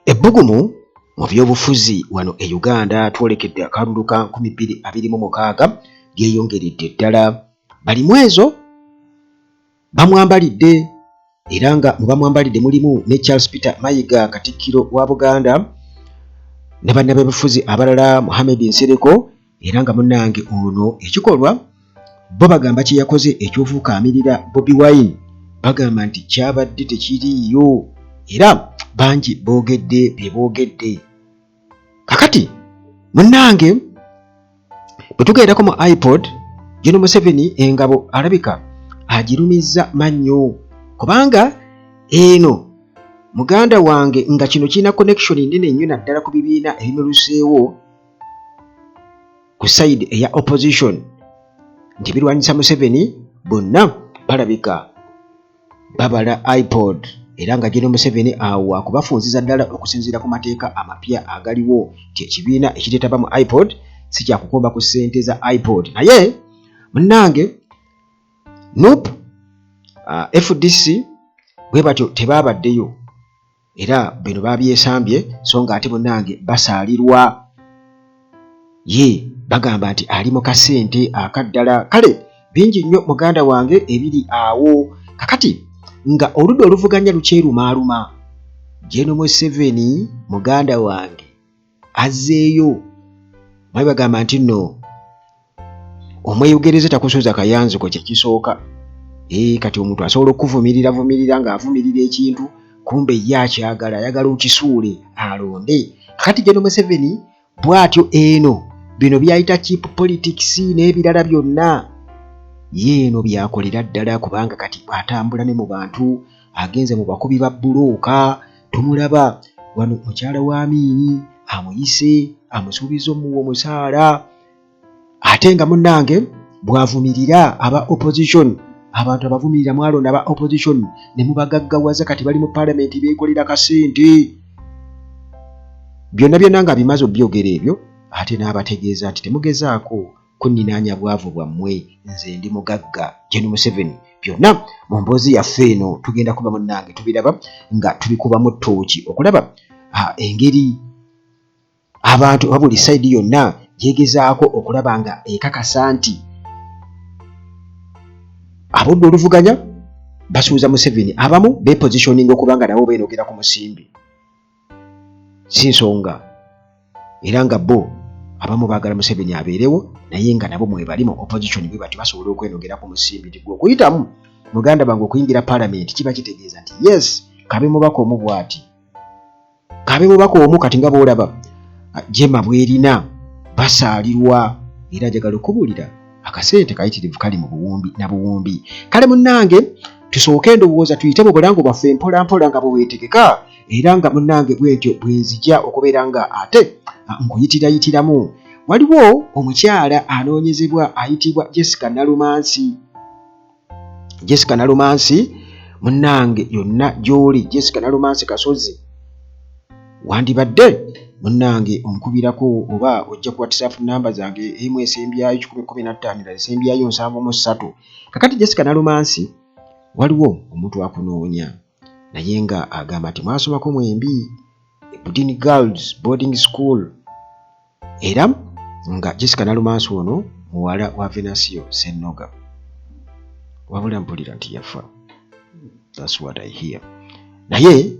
Ebbugumu mu byobufuzi wano e Uganda twolekedde akalulu ka 2026 lyeyongeredde ddala. Bali mu ezo bamwambalidde era nga mu bamwambalidde mulimu ne Charles Peter Mayiga Katikkiro wa Buganda ne bannabyabufuzi abalala Mohamed Nsereko era nga munnange ono ekikolwa bo bagamba kye yakoze eky'ofuukaamirira Bobi Wine bagamba nti kyabadde tekiriiyo era bangi boogedde bye boogedde. Kakati munnange bwe tugendako mu iPod Gen. Museveni engabo alabika agirumizza mannyo kubanga eno muganda wange nga kino kirina connection nene nnyo naddala ku bibiina ebimeruseewo ku side eya opposition nti birwanyisa Museveni bonna balabika babala iPod era nga Gen. Museveni awo akubafunziza ddala okusinziira ku mateeka amapya agaliwo nti ekibiina ekitetaba mu iPod si kya kukomba ku ssente za iPod. Naye munnange NUP FDC bwe batyo tebaabaddeyo era bino babyesambye so nga ate munnange basaalirwa ye bagamba nti ali mu kasente akaddala. Kale bingi nnyo muganda wange ebiri awo. Kakati nga oludda oluvuganya lukyerumaluma Gen. Museveni muganda wange azzeeyo mayi bagamba nti nno omweyogereze takusuuza kayanzuko kye kisooka. Kati omuntu asobola okuvumirira ng'avumirira ekintu kumbe ye akyagala ayagala okisuule alonde. Kakati Gen. Museveni bw'atyo eno bino byayita cheap politics n'ebirala byonna yeeno byakolera ddala kubanga kati atambula ne mu bantu agenze mu bakubi ba bbulooka tumulaba wano mukyala wa Amiini amuyise amusuubiza omuwa omusaala ate nga munnange bw'avumirira aba opposition abantu abavumirira mwalonda aba opposition ne mubagaggawaza kati bali mu parliament beekolera kasente byonna nga bimaze obyogera ebyo ate n'abategeeza nti temugezaako kunninaanya bwavu bwammwe nze ndi mugagga Gen. Museveni. Byonna mu mboozi yaffe eno tugenda kuba munnange tubiraba nga tubikubamu ttooki okulaba engeri abantu oba buli sayidi yonna yegezaako okulaba nga ekakasa nti abudde oluvuganya basuuza Museveni abamu bepositioning okubanga nabo beenogera ku musimbi si nsonga era nga bo abamu baagala Museveni abeerewo naye nga nabo mwe bali mu opposition bwe bati basobola okwenogera ku musimbi nti gwe okuyitamu muganda bange okuyingira parliament kiba kitegeeza nti yes kabe mubaka omu bw'ati kabe mubaka omu kati nga boolaba jema bwerina basaalirwa era njagala okubuulira akasente kayitirivu kali mu buwumbi na buwumbi. Kale munnange tusooke endowooza tuyite mu bulango bwaffe mpola nga bwe weetegeka era nga munnange bwetyo bwenzija okubeera nga ate nkuyitirayitiramu. Waliwo omukyala anoonyezebwa ayitibwa Jessica Nalumansi munnange yonna gy'oli Jessica Nalumansi Kasozi wandibadde munnange onkubirako oba ojja ku WhatsApp namba zange emu esembyayo 1015 na esembyayo 7 kakati Jessica Nalumansi waliwo omuntu akunoonya naye nga agamba nti mwasomako mwembi Budini Girls Boarding School era nga Jessica Nalumansi ono muwala wa Venancio Ssennoga wabula mpulira nti yafa. That's what I hear. Naye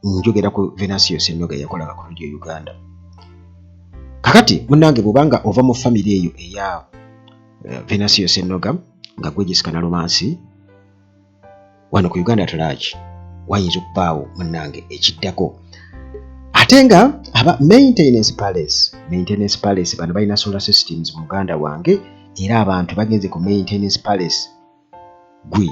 njogera ku Venancio Ssennoga yakolaga ku Radio Uganda. Kakati munnange bw'obanga ova mu family eyo eya Venancio Ssennoga nga gwe Jessica Nalumansi wano ku Uganda Taraji wayinza okubaawo munnange ekiddako ate nga aba maintenance palace bano balina solar systems mu Uganda wange era abantu bagenze ku maintenance palace gwe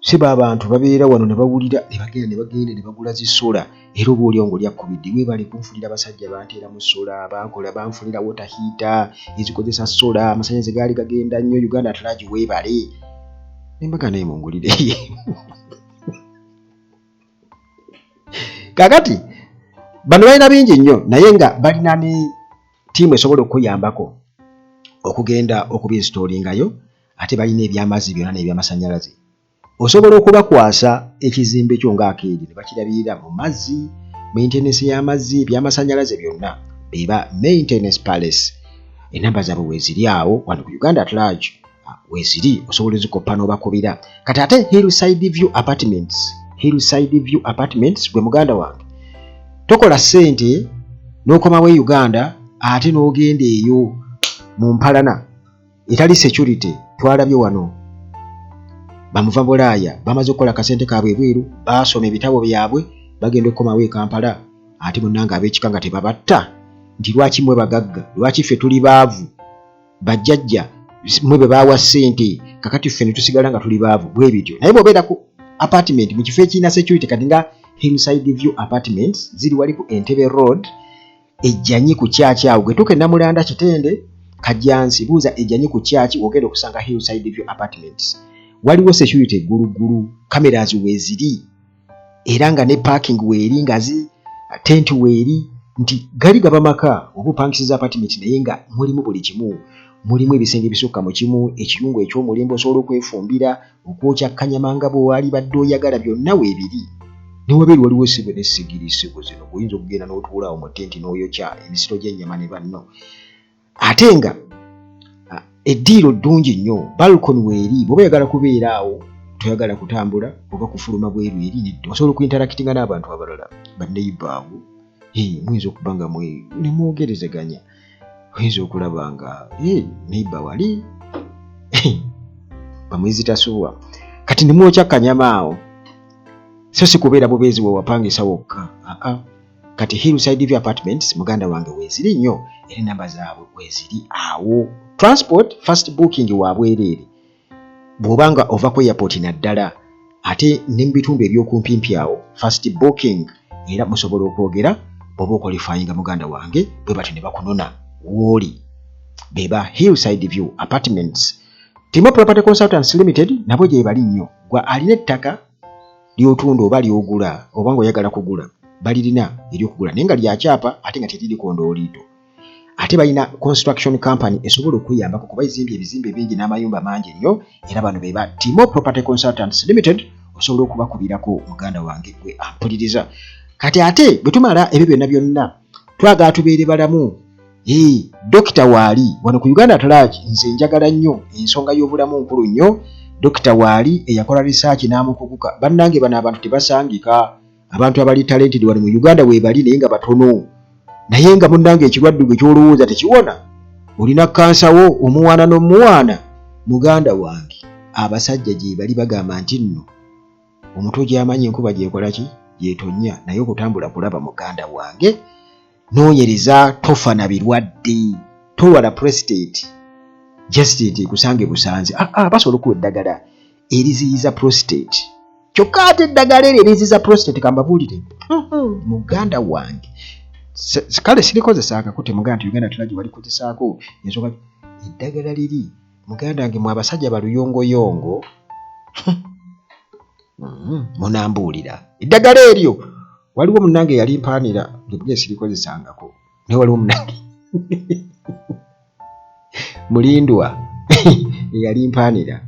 siba abantu babeera wano ne bawulira ne bagenda ne bagula zisola era oba oli ngo lyakubidde weebale kunfunira abasajja banteera mu sola bankola banfunira water heater ezikozesa sola amasannyalaze gaali gagenda nnyo Uganda Taraji weebale nembaga naye mungulire kakati bano balina bingi nnyo naye nga balina ne ttiimu esobola okuyambako okugenda okubinstallingayo ate balina ebyamazzi byonna n'ebyamasannyalaze osobola okubakwasa ekizimbe kyo ng'akeeri ne bakirabirira mu mazzi, maintenance y'amazzi, by'amasannyalaze byonna beba maintenance palace. Enamba zaabwe weeziri awo wano ku Uganda at large weeziri osobola ozikoppa n'obakubira. Kati ate Hillside View Apartments gwe muganda wange tokola ssente n'okomawo e Uganda ate n'ogenda eyo mu mpalana etali security. Twalabye wano bamuva Bulaaya bamaze okukola akasente kaabwe ebweru, baasoma ebitabo byabwe, bagenda okukomawo e Kampala ate munnange ab'ekika nga tebabatta. Nti lwaki mwe bagagga, lwaki ffe tuli baavu, bajjajja mwe be baawa ssente, kakati ffe ne tusigala nga tuli baavu bwe bityo. Naye bw'obeera ku apartment mu kifo ekirina security kati nga Hillside View Apartments ziri wali ku Entebbe Road, ejjanyi ku kyaki awo gwetuuka e Namulanda Kitende Kajjansi, buuza ejjanyi ku kyaki ogenda okusanga Hillside View Apartments. Waliwo security eggulugulu, cameras weeziri era nga ne parking weeri nga tent weeri, nti gali gaba maka oba opangisiza apartment naye nga mulimu buli kimu. Mulimu ebisenge bisukka mu kimu, ekiyungu eky'omulembe osobola okwefumbira, okwokya kanyamanga bw'owaali badde oyagala byonna weebiri. Ne waberi waliwo essebo n'essigiri, essebo zino oyinza okugenda n'otuulaawo mu tenti n'oyokya emisiro gy'ennyama ne banno. Ate nga eddiiro ddungi nnyo, balcony weeri bw'oba oyagala kubeera awo toyagala kutambula oba kufuluma bweru eri nedda, osobola okuinteractinga n'abantu abalala banneighbor. Muyinza okuba nga ne mwogerezeganya, oyinza okulaba nga neighbor wali bamwizitasuwa kati ne mwokya kanyama awo, so si kubeera bubeezi bwe wapangisa wokka. Kati Hillside View Apartments muganda wange weeziri nnyo era namba zaabwe weeziri awo. Transport first booking wa bwereere bw'obanga ova ku airport naddala, ate ne mu bitundu eby'okumpimpi awo first booking, era musobola okwogera bw'oba okwalifayinga muganda wange bwe batyo ne bakunona w'oli. Beba Hillside View Apartments. Timo Property Consultants Limited nabo gye bali nnyo. Gwa alina ettaka ly'otunda oba ly'ogula oba ng'oyagala kugula, balirina ery'okugula naye nga lyakyapa ate nga teriri kondooliito. Ate balina construction company esobola okuyambako kuba ebizimbe bingi n'amayumba mangi nnyo, era bano beba Timo Property Consultants Limited osobola okubakubirako muganda wange gwe ampuliriza. Kati ate bwe tumala ebyo byonna twagala tubeere balamu. Dokita Waali wano ku Uganda at large nze njagala nnyo, ensonga y'obulamu nkulu nnyo. Dokita Waali eyakola research n'amukuguka, bannange bano abantu tebasangika. Abantu abali talented wano mu Uganda weebali naye nga batono, naye nga munnange ekirwadde gwe kyolowooza tekiwona. Olina kansa wo omuwaana n'omuwaana, muganda wange abasajja gye bali bagamba nti nno omutwe gy'amanyi enkuba gyekola ki gyetonnya, naye okutambula kulaba muganda wange. Noonyereza tofa na birwadde, tolwala prostate just kusange busanze. Basobola okuwa eddagala eriziyiza prostate, kyokka ate eddagala eryo eriziyiza prostate kambabuulire muganda wange. Kale sirikozesaako kuti muganda nti Uganda tulagi walikozesaako ensonga eddagala liri muganda wange mu abasajja baluyongoyongo munambuulira eddagala eryo. Waliwo munnange yali mpaanira ngebwe sirikozesangako, naye waliwo munnange mulindwa yali mpaanira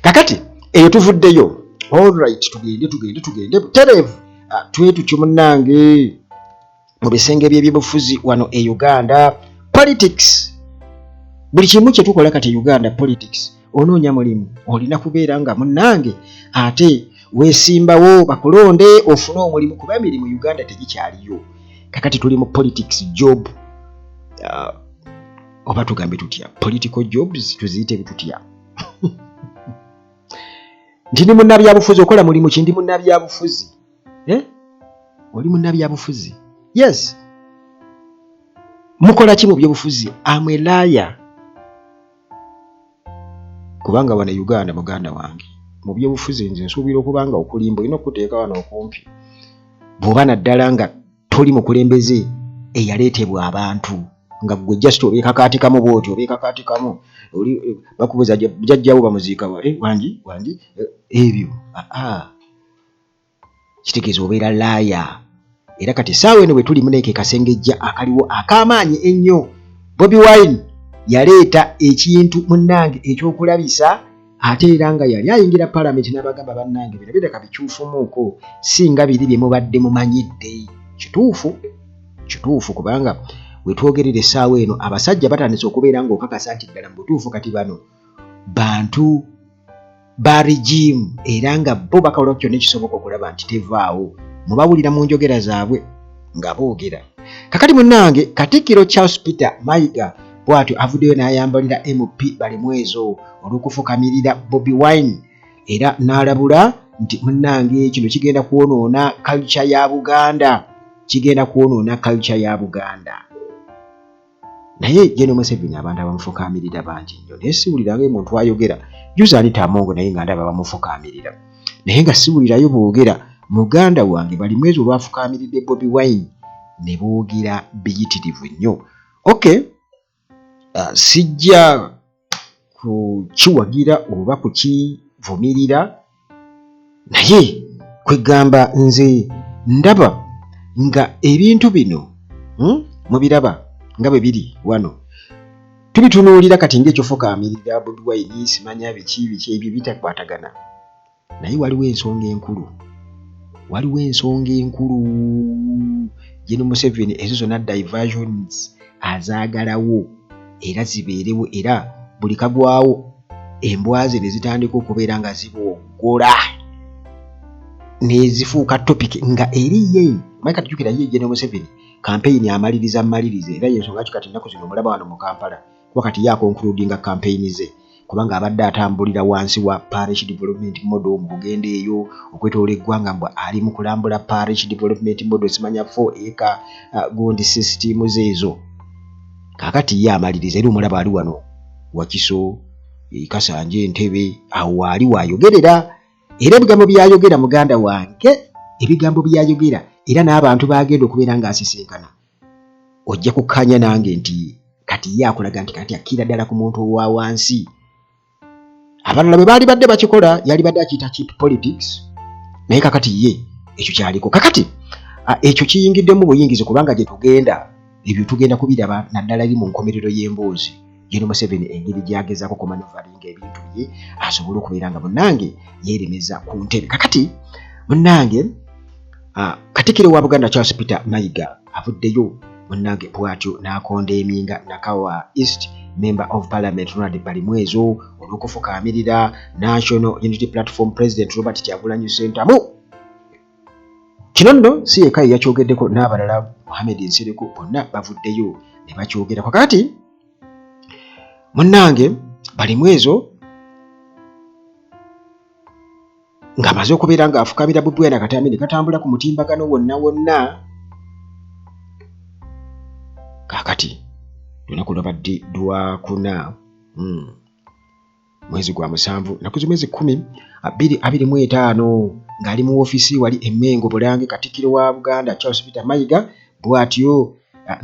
kakati eyo tuvuddeyo. Alright, tugende butereevu twetukyo munnange mu bisenge by'ebyobufuzi wano e Uganda. Politics, buli kimu kye tukola kati Uganda politics. Onoonya mulimu olina kubeera nga munnange ate weesimbawo bakulonde ofune omulimu, kuba emirimu Uganda tegikyaliyo. Kakati tuli mu politics job, oba tugambe tutya, political jobs tuziyite bitutya. Nti ndi munnabyabufuzi, okola mulimu ki? Ndi munnabyabufuzi. Oli munnabyabufuzi? Yes. Mukola ki mu byobufuzi? Amwelaaya. Kubanga wano Uganda muganda wange mu byobufuzi nze nsuubira okuba nga okulimba olina okuteeka wano okumpi. Bw'oba naddala nga toli mukulembeze eyaleetebwa abantu nga gwe just obeeka kaati kamu bw'oti, obeeka kaati kamu bakubuuza jjajjawo bamuziika wangi ebyo kitegeeza obeera laaya. Era kati essaawa eno bwe tuli muneeke kasengejja akaliwo ak'amaanyi ennyo. Bobi Wine yaleeta ekintu munnange ekyokulabisa ate era nga yali ayingira Parliament n'abagamba bannange bino bireka bikyufumuuko singa biri bye mubadde mumanyidde. Kituufu kubanga we twogerera essaawa eno abasajja batandise okubeera ng'okakasa nti ddala mu butuufu kati bano bantu ba regime era nga bo bakola kyonna ekisoboka okulaba nti tevaawo. Mubawulira mu njogera zaabwe nga boogera. Kakati munnange Katikkiro Charles Peter Mayiga bw'atyo avuddeyo n'ayambalira MP Balimwezo olw'okufukamirira Bobi Wine era n'alabula nti munnange kino kigenda kwonoona culture ya Buganda. Naye General Museveni abantu abamufukamirira bangi nnyo. Naye siwulirayo omuntu ayogera juza ani Tamongo naye nga ndaba bamufukamirira. Naye nga siwulirayo boogera muganda wange Balimwezo olwafukamiridde Bobi Wine ne boogera biyitirivu nnyo. Okay. Sijja kukiwagira oba kukivumirira naye kwegamba nze ndaba nga ebintu bino mubiraba nga bwe biri wano tubitunuulira kati ng'ekyofukamirira Bobi Wine simanya biki ebyo bitakwatagana naye waliwo ensonga enkulu General Museveni ezo zonna diversions azaagalawo era zibeerewo era buli kagwawo embwa ze ne zitandika okubeera nga ziboggola nezifuuka topic nga eriye maika tujukira ye General Museveni campaign amaliriza era yensonga kati nnaku zino omulaba wano mu Kampala kuba kati yakoncludinga campaign ze kubanga abadde atambulira wansi wa parish development model mu kugenda eyo okwetoola eggwanga mbwa ali mu kulambula parish development model simanya 4 acre gondi system zeezo. Kakati ye amaliriza era omulaba ali wano Wakiso Kasanje Entebbe awo ali waayogerera era ebigambo byayogera muganda wange ebigambo byayogera era n'abantu bagenda okubeera ng'asisinkana ojja kukkanya nange nti kati ye akulaga nti kati akira ddala ku muntu owa wansi. Abalala bwe baali badde bakikola yali badde akiyita cheap politics naye kakati ye ekyo kyaliko. Kakati ekyo kiyingiddemu buyingizi kubanga gye tugenda ebyo tugenda kubiraba naddala eri mu nkomerero y'emboozi. General Museveni engeri gy'agezaako kumanuveringa ebintu bye asobole okubeera nga munnange yeeremeza ku ntebe. Kakati munnange Katikkiro wa Buganda Charles Peter Mayiga avuddeyo munnange bw'atyo n'akondeeminga Nakawa East Member of Parliament Ronald Balimwezo olw'okufukaamirira National Unity Platform President Robert Kyagulanyi Ssentamu. Kino nno si yekka ye yakyogeddeko n'abalala Mohamed Nsereko bonna bavuddeyo ne bakyogera. Kakati munnange Balimwezo ng'amaze okubeera ng'afukamira Bobi Wine akatambi ne katambula ku mutimbagano wonna. Kakati lunaku lwabadde Lwakuna mwezi gwa 7 naku zimwezi 10/2025 ng'ali mu ofiisi wali Emmengo Bulange Katikkiro wa Buganda Charles Peter Mayiga bw'atyo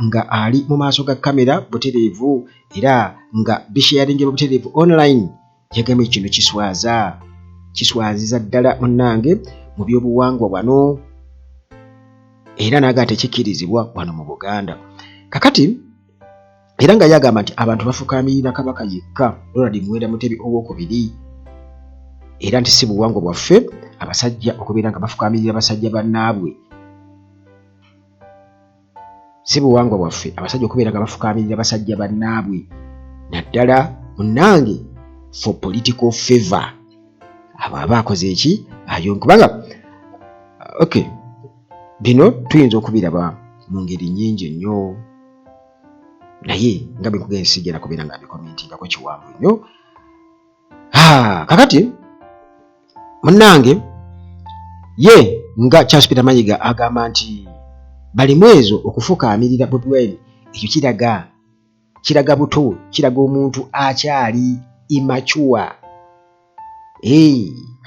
nga ali mu maaso ga kamera butereevu era nga bisharinge butereevu online. Yagambye kino kiswaziza ddala munnange mu byobuwangwa wano era n'agamba tekikkirizibwa wano mu Buganda. Kakati era nga yagamba nti abantu bafukaamirira Kabaka yekka Ronald Muwenda Mutebi ow'okubiri era nti si buwangwa bwaffe abasajja okubeera nga bafukaamirira abasajja bannaabwe. Si buwangwa bwaffe abasajja okubeera nga bafukaamirira abasajja bannaabwe naddala munnange for political favor. Abo aba akoze eki kubanga okay bino tuyinza okubiraba mu ngeri nnyingi nnyo naye nga bwe nkugenda sijja kubeera nga bikomentingako kiwanvu nnyo. Kakati munnange ye nga Charles Peter Mayiga agamba nti Balimwezo okufukaamirira Bobi Wine ekyo kiraga buto, kiraga omuntu akyali immature.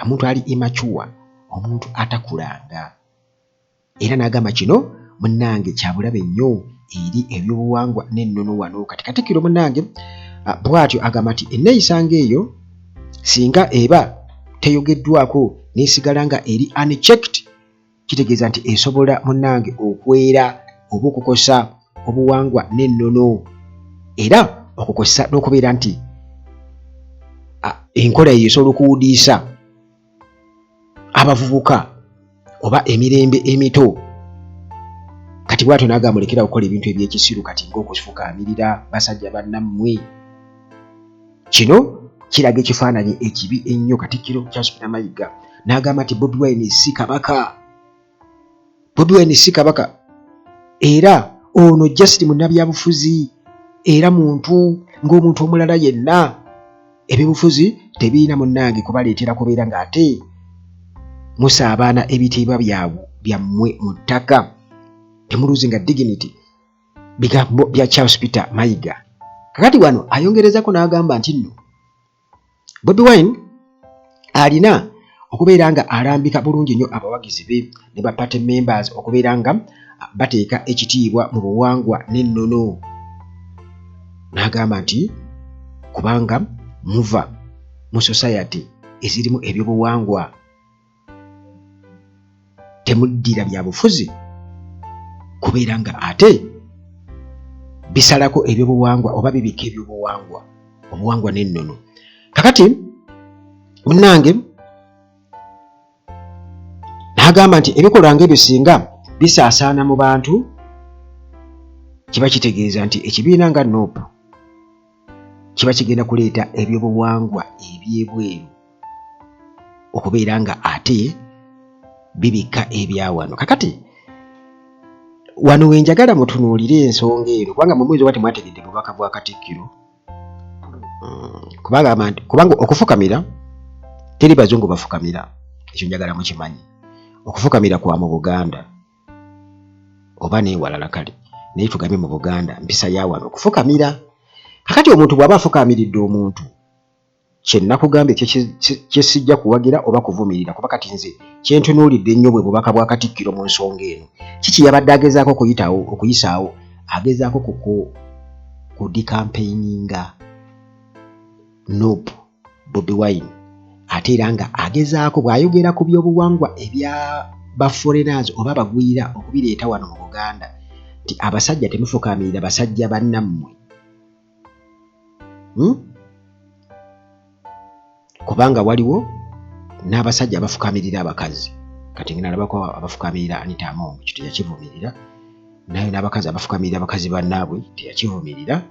Omuntu ali immature, omuntu atakulanga. Era n'agamba kino munnange kyabulabe nnyo eri ebyobuwangwa n'ennono wano. Kati Katikkiro munnange bw'atyo agamba nti enneeyisanga eyo singa eba teyogeddwako n'esigala nga eri unchecked kitegeeza nti esobola munnange okwera oba okukosa obuwangwa n'ennono era okukosa n'okubeera nti enkola eyo esobola okuwudiisa abavubuka oba emirembe emito. Kati bwatyo n'agamba mulekera okukola ebintu ebyekisiru kati ng'okufukaamirira basajja bannammwe. Kino kiraga ekifaananyi ekibi ennyo Katikkiro Charles Peter Mayiga. N'agamba nti Bobi Wine si kabaka. Bobi Wine si kabaka. Era ono just munnabyabufuzi era muntu ng'omuntu omulala yenna. Ebyobufuzi tebiina munnange kubaleetera kubeera ng'ate musaabaana ebitiibwa byammwe mu ttaka. Temuluzinga dignity. Bigambo bya Charles Peter Mayiga. Kakati wano ayongerezako n'agamba nti nno Bobi Wine alina okubeera nga alambika bulungi nnyo abawagizi be ne ba party members okubeera nga bateeka ekitiibwa mu buwangwa n'ennono. N'agamba nti kubanga muva mu society ezirimu ebyobuwangwa temuddira byabufuzi kubeera nga ate bisalako ebyobuwangwa oba bibika ebyobuwangwa obuwangwa n'ennono. Kakati munnange n'agamba nti ebikolwa ng'ebyo singa bisaasaana mu bantu kiba kitegeeza nti ekibiina nga NUP kiba kigenda kuleeta ebyobuwangwa ebyebweru okubeera nga ate bibika ebyawano. Kakati wano wenjagala mutunuulire ensonga eno kubanga mu mwezi oba temwategedde bubaka bwa Katikkiro. Kubanga okufukamira teri bazungu bafukamira, ekyo njagala mukimanyi. Okufukamira kwa mu Buganda oba n'ewalala kale naye tugambe mu Buganda mpisa ya wano okufukamira. Kakati omuntu bw'aba afukamiridde omuntu kye nakugambye kye sijja kuwagira oba kuvumirira kuba kati nze kye ntunuulidde ennyo bwe bubaka bwa Katikkiro mu nsonga eno. Kiki yabadde agezaako okuyisaawo agezaako ku dikampeyinga NUP Bobi Wine ate era nga agezaako bw'ayogera ku byobuwangwa ebya baforeigners oba bagwira okubireeta wano mu Buganda nti abasajja temufukamirira basajja bannammwe. Kubanga waliwo n'abasajja abafukamirira abakazi. Kati ngina nalabako abafukamirira Anita Among kyo teyakivumirira. Naye n'abakazi abafukamirira abakazi bannaabwe teyakivumirira.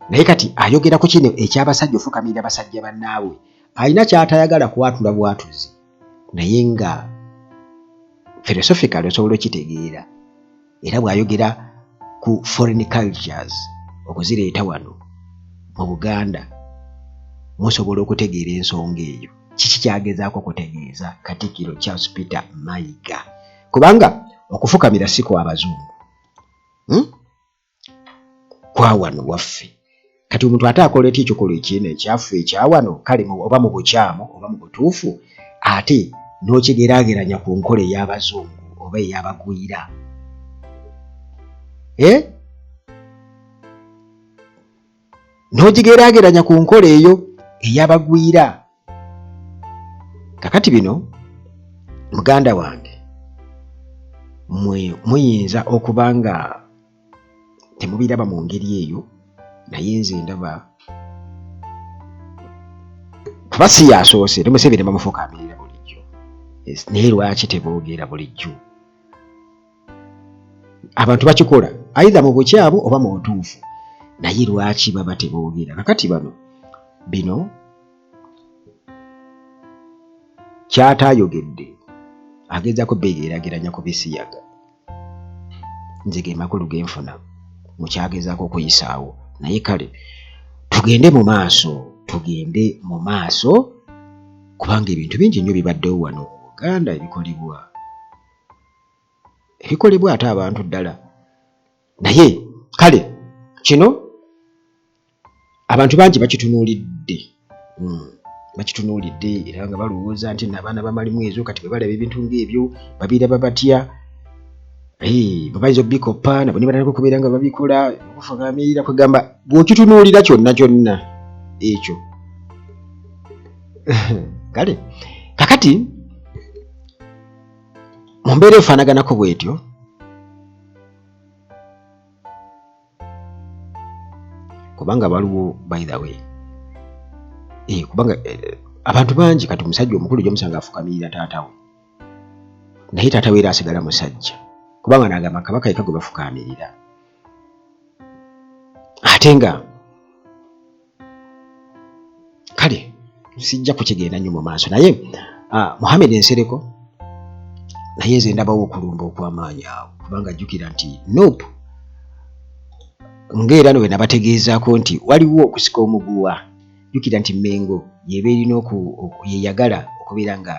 Naye kati ayogera ku kino eky'abasajja ofukamirira abasajja bannaabwe. Alina ky'atayagala kwatula bwatuzi. Naye nga philosophically osobola okitegeera. Era bw'ayogera ku foreign cultures okuzireeta wano mu Buganda musobola okutegeera ensonga eyo. Kiki kyagezaako okutegeeza Katikkiro Charles Peter Mayiga? Kubanga okufukamira si kwa Abazungu. Kwa wano waffe. Kati omuntu ate akola eti ekikolwa ekiina ekyaffe ekya wano kale oba mu bukyamu oba mu butuufu ate n'okigeraageranya ku nkola ey'Abazungu oba ey'abagwira. N'okigeraageranya ku nkola eyo ey'abagwira. Kakati bino muganda wange muyinza okuba nga temubiraba mu ngeri eyo naye nze ndaba kuba si yasoose Museveni bamufukamirira bulijjo. Naye lwaki teboogera bulijjo? Abantu bakikola aidha mu bukyamu oba mu butuufu naye lwaki baba teboogera? Kakati bino kyataayogedde agezaako beegeraageranya ku bisiyaga. Nze ge makulu genfuna mu kyagezaako okuyisaawo. Naye kale tugende mu maaso kubanga ebintu bingi nnyo bibaddewo wano mu Buganda ebikolebwa ate abantu ddala. Naye kale kino abantu bangi bakitunuulidde era nga balowooza nti n'abaana bamalimu ezo kati bwe balaba ebintu ng'ebyo babiraba batya. Babayinza okubikoppa nabo ne batandika okubeera nga babikola okufukamirira kwegamba bw'okitunuulira kyonna ekyo. Kale kakati mu mbeera efaanaganako bw'etyo kubanga waliwo by the way kubanga abantu bangi kati omusajja omukulu gyomusanga afukamirira taata we naye taata we era asigala musajja kubanga n'agamba kabaka yekka gwe bafukamirira ate nga kale sijja kukigenda nnyo mu maaso naye Mohamed Nsereko naye nze ndabawo okulumba okw'amaanyi awo kubanga jjukira nti Nope ng'era no bwe nabategeezaako nti waliwo okusika omuguwa jjukira nti Mengo yeba erina yeyagala okubeera nga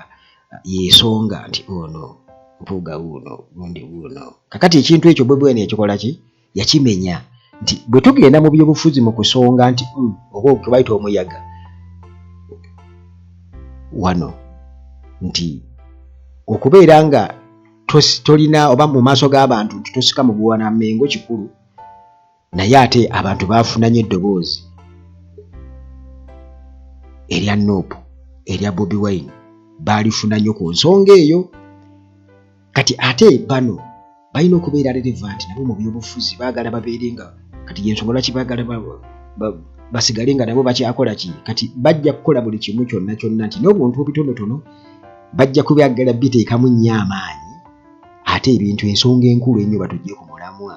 yeesonga nti ono mpuuga wuuno gundi wuuno kakati ekintu ekyo Bobi Wine yakikola ki yakimenya nti bwe tugenda mu byobufuzi mu kusonga nti oba okubayita omuyaga wano nti okubeera nga tolina oba mu maaso g'abantu nti tosika muguwa na Mengo kikulu naye ate abantu baafunanye eddoboozi erya Nope erya Bobi Wine baalifuna nnyo ku nsonga eyo kati ate bano balina okubeera relevant nabo mu byobufuzi baagala babeere nga kati yensonga lwaki baagala basigale nga nabo bakyakola ki kati bajja kukola buli kimu kyonna kyonna nti n'obuntu obutonotono bajja kubyagala biteekamu nnyo amaanyi ate ebintu ensonga enkulu ennyo batujje ku mulamwa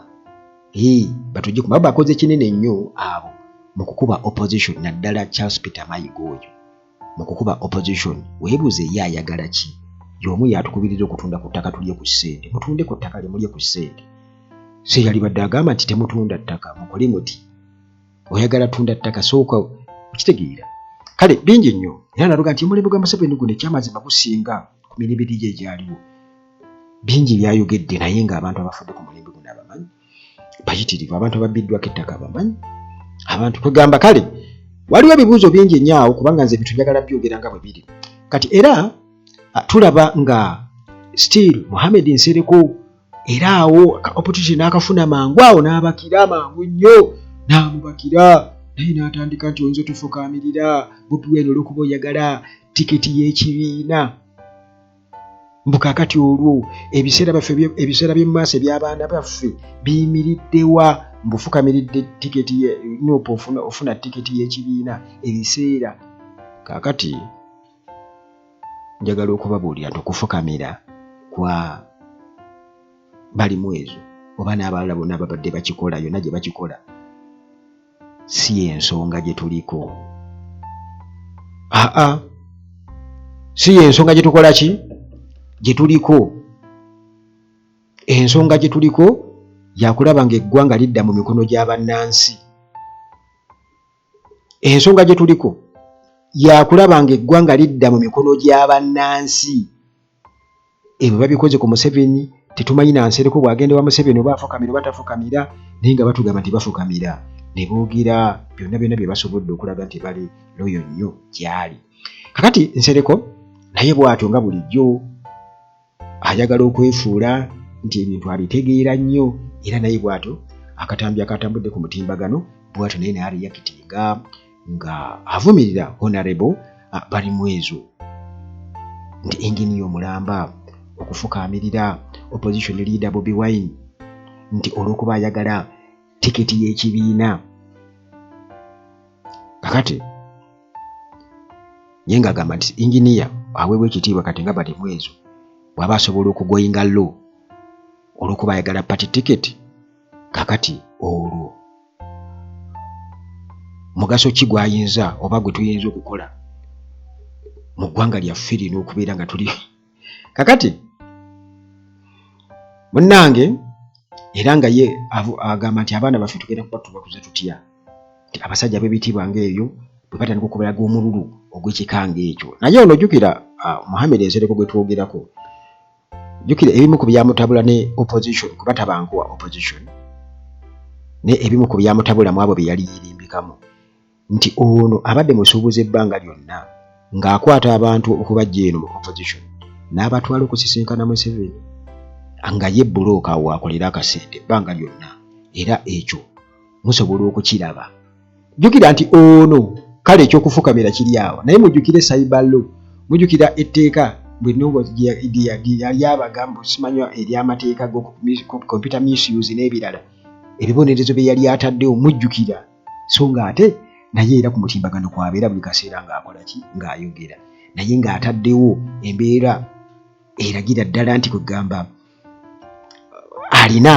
batujje ku bakoze kinene nnyo abo mu kukuba opposition naddala Charles Peter Mayiga oyo mu kukuba opposition weebuuze ye ayagala ki y'omu yatukubiriza okutunda ku ttaka tulye ku ssente mutunde ku ttaka limulye ku ssente so yali badde agamba nti temutunda ttaka mukole muti oyagala tunda ttaka sooka okitegeera kale bingi nnyo era naluga nti omulembe gwa Museveni guno ekyamazima gusinga ku mirimu gye egyaliwo bingi byayogedde naye ng'abantu abafudde ku mulembe guno abamanyi bayitirivu abantu ababbiddwako ettaka abamanyi abantu kwegamba kale waliwo ebibuuzo bingi nnyo awo kubanga nze ebintu njagala byogera nga bwe biri kati era tulaba nga still Mohamed Nsereko era awo opposition n'akafuna mangu awo n'abakira mangu nnyo n'amubakira naye n'atandika nti oyinza otufukamirira Bobi Wine olw'okuba oyagala tiketi y'ekibiina mbukakati olwo ebiseera by'emu maaso eby'abaana baffe biyimiriddewa mbufukamiridde tiketi Nope ofuna tiketi y'ekibiina ebiseera kakati njagala okubabuulira nti okufukamira kwa balimu ezo oba n'abalala bonna ababadde bakikola yonna gye bakikola si y'ensonga gye tuliko si y'ensonga gye tukola ki gye tuliko ensonga gye tuliko yakulaba ng'eggwanga lidda mu mikono gy'abannansi ensonga gye tuliko yakulaba ng'eggwanga lidda mu mikono gy'abannansi ebyo babikoze ku Museveni tetumanyi na Nsereko bw'agenda wa Museveni oba afukamira oba tafukamira naye nga batugamba nti bafukamira ne boogera byonna bye basobodde okulaga nti bali loyo nnyo gyali kakati Nsereko naye bw'atyo nga bulijjo ayagala okwefuula nti ebintu abitegeera nnyo era naye bw'atyo akatambi akatambudde ku mutimbagano bw'atyo naye nareyakitinga nga avumirira honorable balimu ezo nti engini y'omulamba okufukamirira opposition leader Bobi Wine nti olw'okuba ayagala tiketi y'ekibiina kakati ye ng'agamba nti inginiya aweebwa ekitiibwa kati nga balimu ezo bw'aba asobola okugoyinga lo olw'okuba ayagala party ticket kakati olwo mugaso ki gwayinza oba gwe tuyinza okukola mu ggwanga lyaffe lino okubeera nga tuli kakati munnange era nga ye agamba nti abaana baffe tugenda kuba tubakuza tutya nti abasajja b'ebitiibwa ng'ebyo bwe batandika okubalaga omululu ogw'ekikanga ekyo naye ono jjukira Mohamed Nsereko gwe twogerako jjukira ebimu ku byamutabula ne opposition kuba tabankuwa opposition ne ebimu ku byamutabula mu abo bye yali yirimbikamu nti ono abadde musuubuza ebbanga lyonna ng'akwata abantu okubajja eno mu opposition n'abatwala okusisinkana Museveni nga ye bbulooka awo akolera akasente ebbanga lyonna era ekyo musobola okukiraba jjukira nti ono kale ekyokufukamira kiri awo naye mujjukire cyber mujjukira etteeka bwe nnongoozi yali abagamba simanywa ery'amateeka go computer misuse n'ebirala ebibonerezo bye yali ataddewo mujjukira so nga ate naye era ku mutimbagano kwabeera buli kaseera ng'akola ki ng'ayogera naye ng'ataddewo embeera eragira ddala nti kugamba alina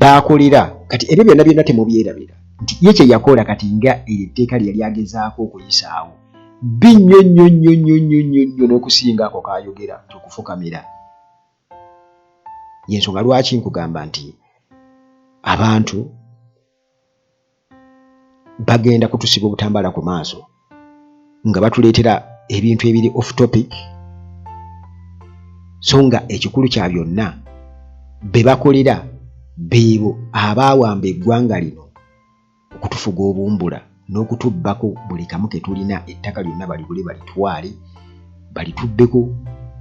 baakolera kati ebyo byonna byonna temubyerabira nti ye kye yakola kati nga etteeka lye lyagezaako okuyisaawo binnyo nnyo nnyo nnyo nnyo nnyo nnyo n'okusinga ako kaayogera okufukamira y'ensonga lwaki nkugamba nti abantu bagenda kutusiba obutambaala ku maaso nga batuleetera ebintu ebiri off topic so nga ekikulu kya byonna be bakolera beebo abaawamba eggwanga lino okutufuga obumbula n'okutubbako buli kamu ke tulina ettaka lyonna baligule balitwale balitubbeko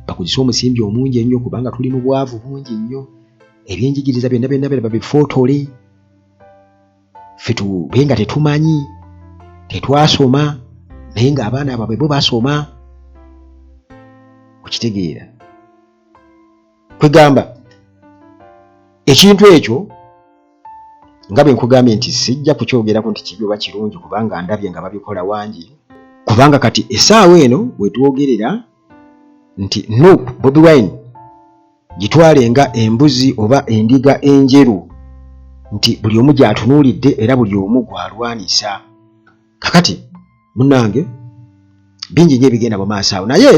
bakozese omusimbi omungi ennyo kubanga tuli mu bwavu bungi nnyo ebyenjigiriza byonna byonna babifootole ffe tube nga tetumanyi tetwasoma naye ng'abaana baabwe bo basoma okitegeera kwegamba ekintu ekyo nga bwe nkugambye nti sijja kukyogerako nti kibi oba kirungi kubanga ndabye nga babikola wangi kubanga kati essaawa eno wetwogerera nti Nope Bobi Wine gitwale nga embuzi oba endiga enjeru nti buli omu gy'atunuulidde era buli omu gw'alwanisa kakati munnange bingi nnyo ebigenda mu maaso awo naye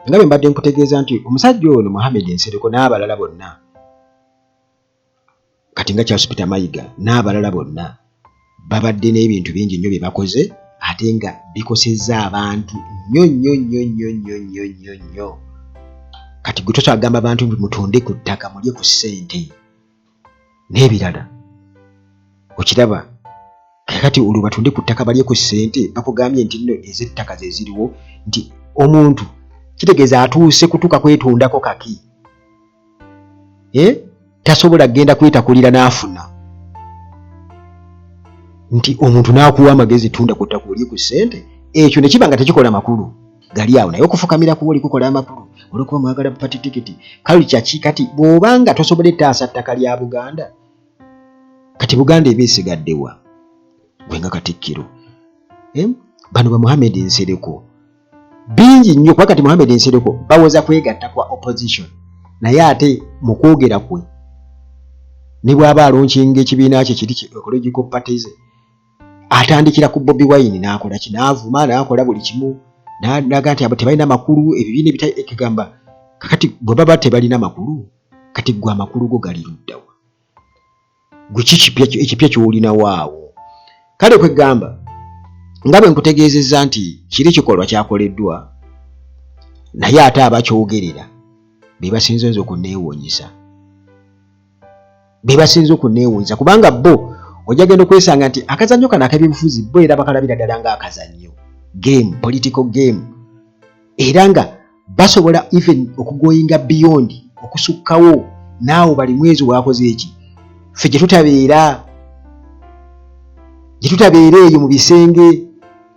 nga bwe mbadde nkutegeeza nti omusajja ono Mohamed Nsereko n'abalala bonna kati nga Charles Peter Mayiga n'abalala bonna babadde n'ebintu bingi nnyo bye bakoze ate nga bikosezza abantu nnyo nnyo nnyo nnyo nnyo nnyo nnyo nnyo kati gwe tokyagamba abantu mutunde ku ttaka mulye ku ssente n'ebirala okiraba kati olwo batunde ku ttaka balye ku ssente bakugambye nti nno ez'ettaka ze ziriwo nti omuntu kitegeeza atuuse kutuuka kwetundako kaki tasobola kgenda kwetakulira n'afuna nti omuntu n'akuwa amagezi tunda ku ttaka olye ku ssente ekyo ne kiba nga tekikola makulu gali awo naye okufukamira kuba oli kukola amakulu olwokuba mwagala pati tikiti kale kyaki kati bw'obanga tosobola ettaasa ttaka lya Buganda kati Buganda eba esigaddewa gwe nga Katikkiro bano ba Mohamed Nsereko bingi nnyo kuba kati Mohamed Nsereko bawoza kwegatta kwa opposition naye ate mu kwogera kwe ne bw'aba alonkinga ekibiina kye kiri ecological parties atandikira ku Bobi Wine n'akola ki n'avuma n'akola buli kimu n'aga nti abo tebalina makulu ebibiina ekigamba kakati bwe baba tebalina makulu kati gwe amakulu go gali luddawa gwe ekipya ky'olinawo awo kale kwegamba nga bwe nkutegeezezza nti kiri kikolwa kyakoleddwa naye ate abakyogerera be basinze nze okunneewuunyisa kubanga bo ojja genda okwesanga nti akazannyo kano ak'ebyobufuzi bo era bakalabira ddala ng'akazannyo game political game era nga basobola even okugoyinga beyond okusukkawo naawe bali mwezi wakoze eki ffe gye tutabeera eyo mu bisenge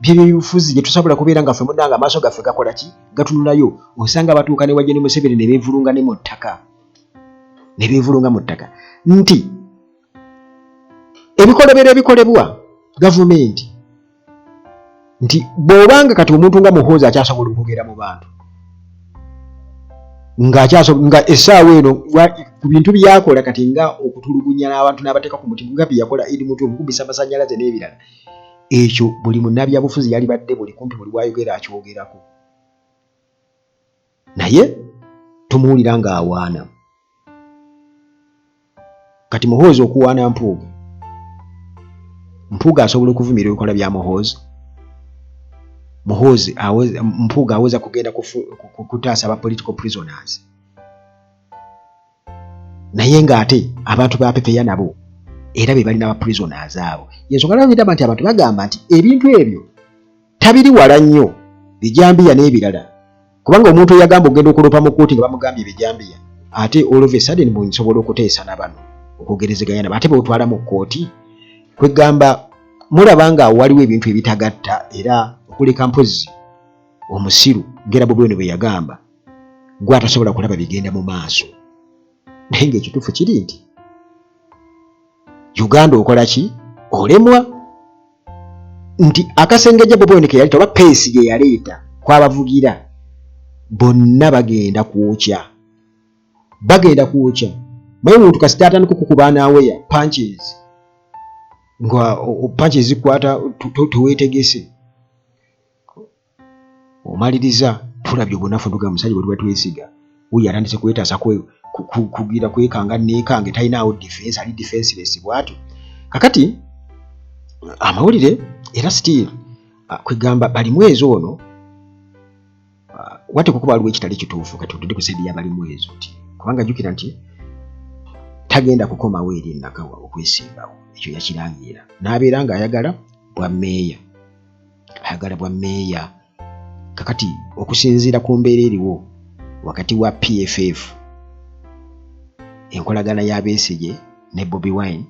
by'ebyobufuzi gye tusobola kubeera nga ffe munnanga amaaso gaffe gakola ki gatunulayo osanga batuuka ne wajja ne Museveni ne beevulunga ne mu ttaka nti ebikolebera ebikolebwa gavumenti nti bw'obanga kati omuntu nga Muhoozi akyasobola okwogera mu bantu nga essaawa eno ku bintu byakola kati nga okutulugunya n'abantu n'abateeka ku mutima nga bye yakola eri mutu omukubisa amasannyalaze n'ebirala ekyo buli munnabyabufuzi yali badde buli kumpi buli bwayogera akyogerako naye tumuwulira ng'awaana kati Muhoozi okuwaana Mpuuga asobola okuvumira ebikola bya Mpuuga aweza kugenda kutaasa aba political prisoners naye ng'ate abantu ba Pepeya nabo era be balina aba prisoners abo yensonga lwaki ndaba nti abantu bagamba nti ebintu ebyo tabiri wala nnyo bijambiya n'ebirala kubanga omuntu yagamba ogenda okulopa mu kkooti nga bamugambye ebijambiya ate all of a sudden munsobola okuteesa na bano okugerezeganya nabo ate bw'otwala mu kkooti kwegamba mulaba nga waliwo ebintu ebitagatta era okuleka mpozi omusiru ngera Bobi Wine bwe yagamba gwe atasobola kulaba bigenda mu maaso naye ng'ekituufu kiri nti Uganda okola ki olemwa nti akasengejja Bobi Wine ke yaleeta oba Peesi gye yaleeta kwabavugira bonna bagenda kwokya maye omuntu kasita atandika okukuba naaweya punches nga punches zikwata teweetegese omaliriza tulabye obunafu nduga musajja bwe twesiga uyo atandise kwetaasa kugira kwekanga neekange talinaawo defense ali defenseless bwatyo kakati amawulire era still kwegamba bali mwezi ono wate kukuba waliwo ekitali kituufu kati tudde ku sedi y'abali mwezi nti kubanga jjukira nti tagenda kukomawo eri ennakawa okwesimbawo ekyo yakirangira n'abeera ng'ayagala bwa mmeeya kakati okusinziira ku mbeera eriwo wakati wa PFF enkolagana ya Besigye ne Bobi Wine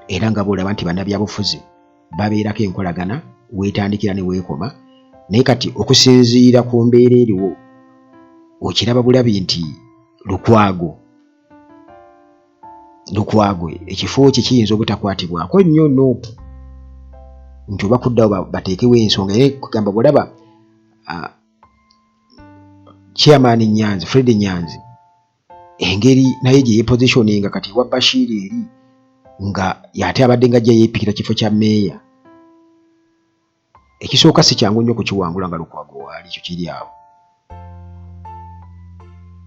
era nga bolaba nti bannabyabufuzi babeerako enkolagana weetandikira ne weekoma naye kati okusinziira ku mbeera eriwo okiraba bulabi nti Lukwago ekifo kye kiyinza obutakwatibwako nnyo Nuupu nti oba kuddawo bateekewo ensonga naye kugamba bulaba chairman Fred Nyanzi engeri naye gye yepositioninga kati wa Bashir eri nga yate abadde nga ajja yeepikira kifo kya meeya ekisooka si kyangu nnyo kukiwangula nga Lukwago waali ekyo kiri awo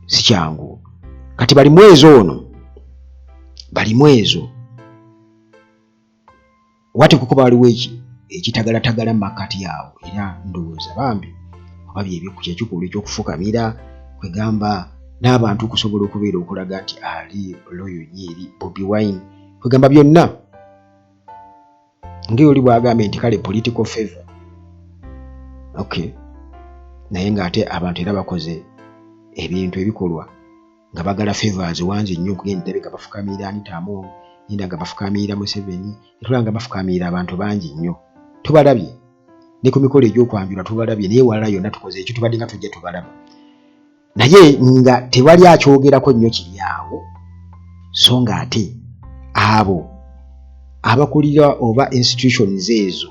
si kyangu kati bali mwezo wate kukuba waliwo ekitagalatagala mu makati yawo era ndowooza bambi oba kyekikulu ekyokufukamira kwegamba n'abantu okusobola okubeera okulaga nti ali loyo nnyo eri Bobi Wine kwegamba byonna ng'oli bw'agambe nti kale political favor okay naye ng'ate abantu era bakoze ebintu ebikolwa nga bagala favors wangi nnyo okugenda nga bafukamirira Anita Among yinda nga bafukamirira Museveni etulanga nga bafukamirira abantu bangi nnyo tubalabye ne ku mikolo egy'okwanjula tubalabye naye wala yonna tukoze ekyo tubadde nga tujja tubalaba naye nga tewali akyogerako nnyo kiri awo so nga ate abo abakulira oba institutions ezo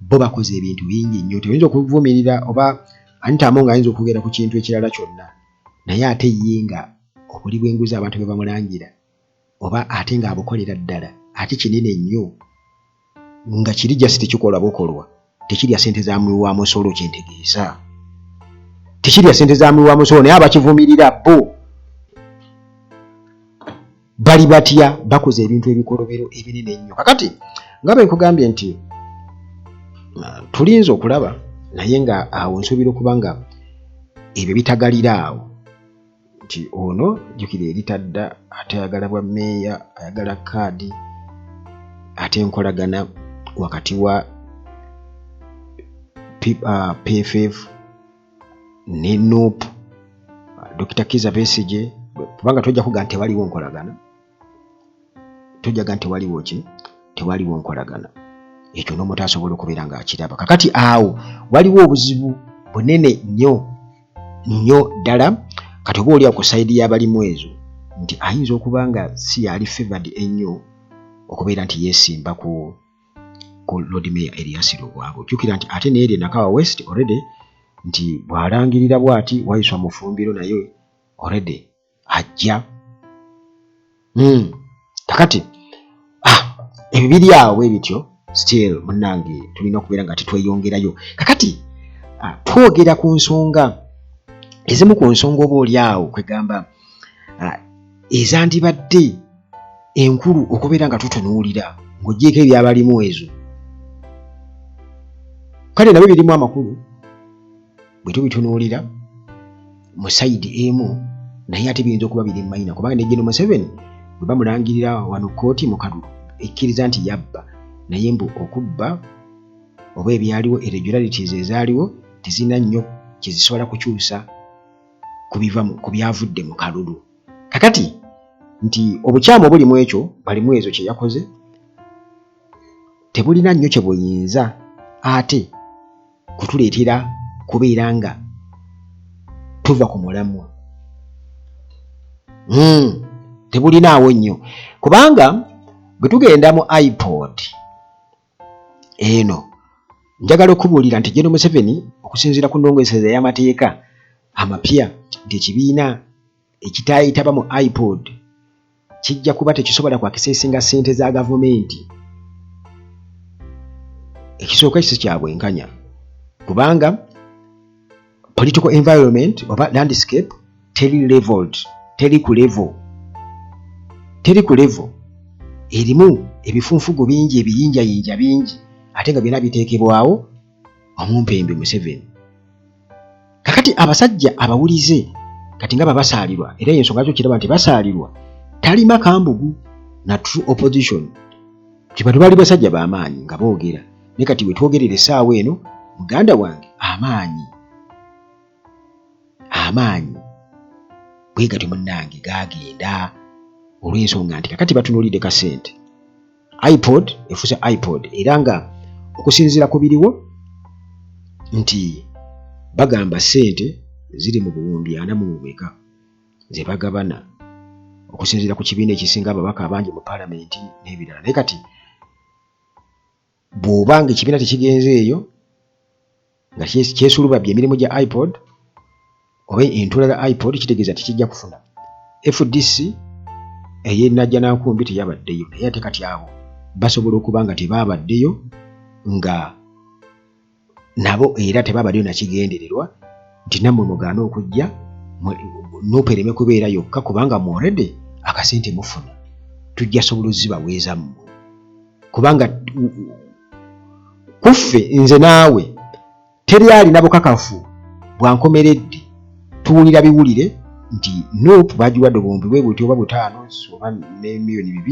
bo bakoze ebintu bingi nnyo teyinza okuvumirira oba Anita Among ayinza okwogera ku kintu ekirala kyonna naye ate ye nga obuli bw'enguzi abantu be bamulangira oba ate ng'abukolera ddala ate kinene nnyo nga kiri jasi tekikola bukolwa tekirya ssente za muli wa musolo kyentegeeza tekirya ssente za muli wa musolo naye abakivumirira bo bali batya bakoze ebintu ebikolobero ebinene ennyo kakati nga bwe nkugambye nti tulinza okulaba naye nga awo nsuubira okuba nga ebyo bitagalira awo nti ono jjukira eritadda ate ayagala bwa mmeeya ayagala kaadi ate enkolagana wakati wa PFF ne Nuupu Dr. Kizza Besigye kubanga tojja kuga nti tewaliwo nkolagana tojjaga nti tewaliwo nkolagana ekyo n'omuntu asobola okubeera ng'akiraba kakati awo waliwo obuzibu bunene nnyo ddala kati oba oli ku sayidi y'abalimu ezo nti ayinza okuba nga si yali favored ennyo okubeera nti yeesimba ku Lord Mayor Erias Lukwago jjukira nti ate neeri Nakawa West already nti bw'alangirira bw'ati wayiswa mu ffumbiro naye already ajja kakati ebyo biri awo ebityo still munnange tulina okubeera nga tetweyongerayo kakati twogera ku nsonga ezimu ku nsonga oba oli awo kwegamba ezandibadde enkulu okubeera nga tutunuulira ng'oggyeko ebyabalimu ezo kale nabyo birimu amakulu bwe tubitunuulira mu sayidi emu naye ate biyinza okuba biri mayina kubanga ne General Museveni bwe bamulangirira wano kkooti mu kalulu ekkiriza nti yabba naye mbu okubba oba ebyaliwo irregularities ezaaliwo tezina nnyo kyezisobola kukyusa ku byavudde mu kalulu kakati nti obukyamu obuli mu ekyo balimu ezo kye yakoze tebulina nnyo kye buyinza ate kutuleetera kubeera nga tuva ku mulamwa tebulinaawo nnyo kubanga bwe tugenda mu iPod eno njagala okubuulira nti General Museveni okusinziira ku ndongosereza y'amateeka amapya nti ekibiina ekitaayitaba mu iPod kijja kuba tekisobola kwakiseesinga ssente za gavumenti. Ekisooka kisi kya bwenkanya kubanga political environment oba landscape teri ku level erimu ebifunfugu bingi ebiyinjayinja bingi ate nga byonna biteekebwawo omumpembe Museveni. Kakati abasajja abawulize kati nga babasaalirwa era ensonga lwaki kiraba nti basaalirwa talima kambugu na true opposition nti bano baali basajja b'amaanyi nga boogera ne kati we twogerera essaawa eno muganda wange amaanyi bwe gatyo munnange gaagenda olw'ensonga nti kakati batunuulidde ka ssente. iPod efuuse iPod era nga okusinziira ku biriwo nti bagamba ssente ziri mu buwumbi 40 ze bagabana okusinziira ku kibiina ekisinga ababaka abangi mu paalamenti n'ebirala. Naye kati bw'obanga ekibiina tekigenze eyo nga kyesulubabye emirimu gya iPod oba entuula ya iPod kitegeeza tikijja kufuna. FDC ey'ennajjanankumbi teyabaddeyo naye ate kati abo basobola okuba nga tebaabaddeyo nga nabo era tebaabaddeyo nakigendererwa nti nammwe mugaana okujja n'opereme kubeera yokka kubanga mwolede akasente mufuna tujja sobola zibaweeza mmwe kubanga kuffe nze naawe teri alina bukakafu bwankomeredde tuwulira biwulire nti Nuupu bagiwadde obuwumbi bwe buti oba 5 oba ne $2 million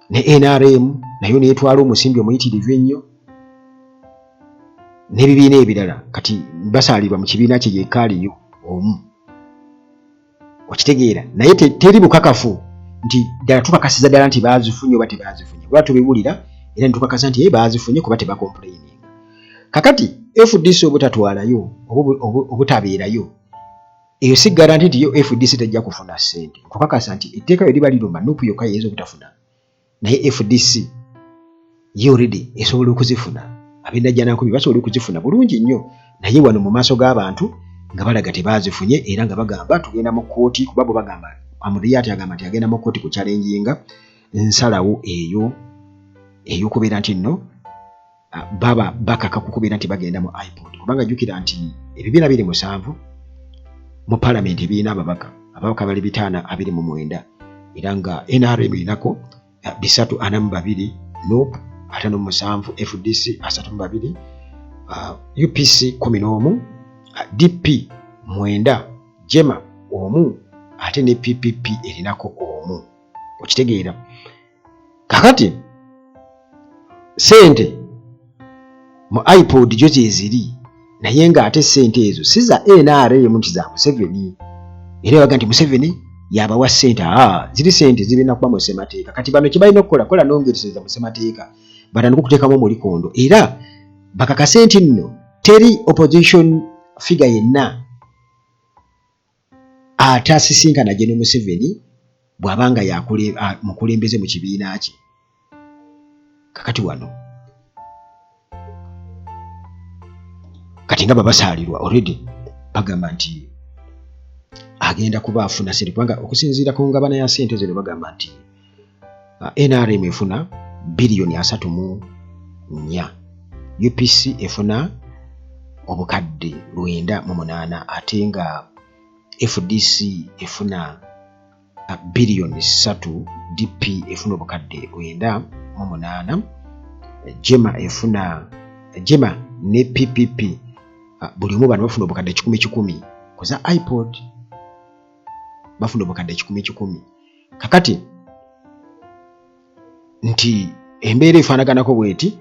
ne NRM nayo neetwala omusimbi omuyitirivu ennyo n'ebibiina ebirala kati basaalirwa mu kibiina kye yekka aliyo omu okitegeera naye teri bukakafu nti ddala tupakasiza ddala nti baazifunye oba tebaazifunye kuba tubiwulira era netupakasa nti baazifunye kuba tebakomplaininga. Kakati FDC obutatwalayo obutabeerayo eyo si garanti nti yo FDC tejja kufuna ssente. Nkukakasa nti etteeka liba liruma Nuupu yokka yeyinza obutafuna naye FDC ye already esobola okuzifuna ab'ennajjanankumbi basobola okuzifuna bulungi nnyo naye wano mu maaso g'abantu nga balaga tebaazifunye era nga bagamba tugenda mu kkooti kuba bo bagamba Amuriat agamba nti agenda mu kkooti ku challenginga nsalawo eyo ey'okubeera nti nno baba bakaka kukubeera nti bagenda mu iPod kubanga jjukira nti ebibiina 27 mu paalamenti birina ababaka bali 529 era nga NRM erinako 342 Nuupu 57 FDC 32 UPC 11 DP 9 Jema 1 ate ne PPP erinako 1 okitegeera. Kakati ssente mu iPod jo ziri naye nga ate ssente ezo si za NRM nti za Museveni era baga nti Museveni yabawa ssente ziri ssente zirina kuba mu ssemateeka kati bano kibalina okukola kola nongereseza mu ssemateeka batandika okuteekamu omulikondo era bakakase nti nno teri opposition figure yenna atasisinkana General Museveni bw'abanga yakule mukulembeze mu kibiina kye. Kakati wano kati nga babasaalirwa already bagamba nti agenda kuba afuna ssente kubanga okusinziira ku ngabana ya ssente zino bagamba nti NRM efuna biliyoni 3.4 UPC efuna obukadde 9.8 ate nga FDC efuna biliyoni 3 DP efuna obukadde 9.8 Jema ne PPP buli omu bano bafuna obukadde 10 kuza iPod bafuna obukadde 10. Kakati nti embeera efaanaganako bweti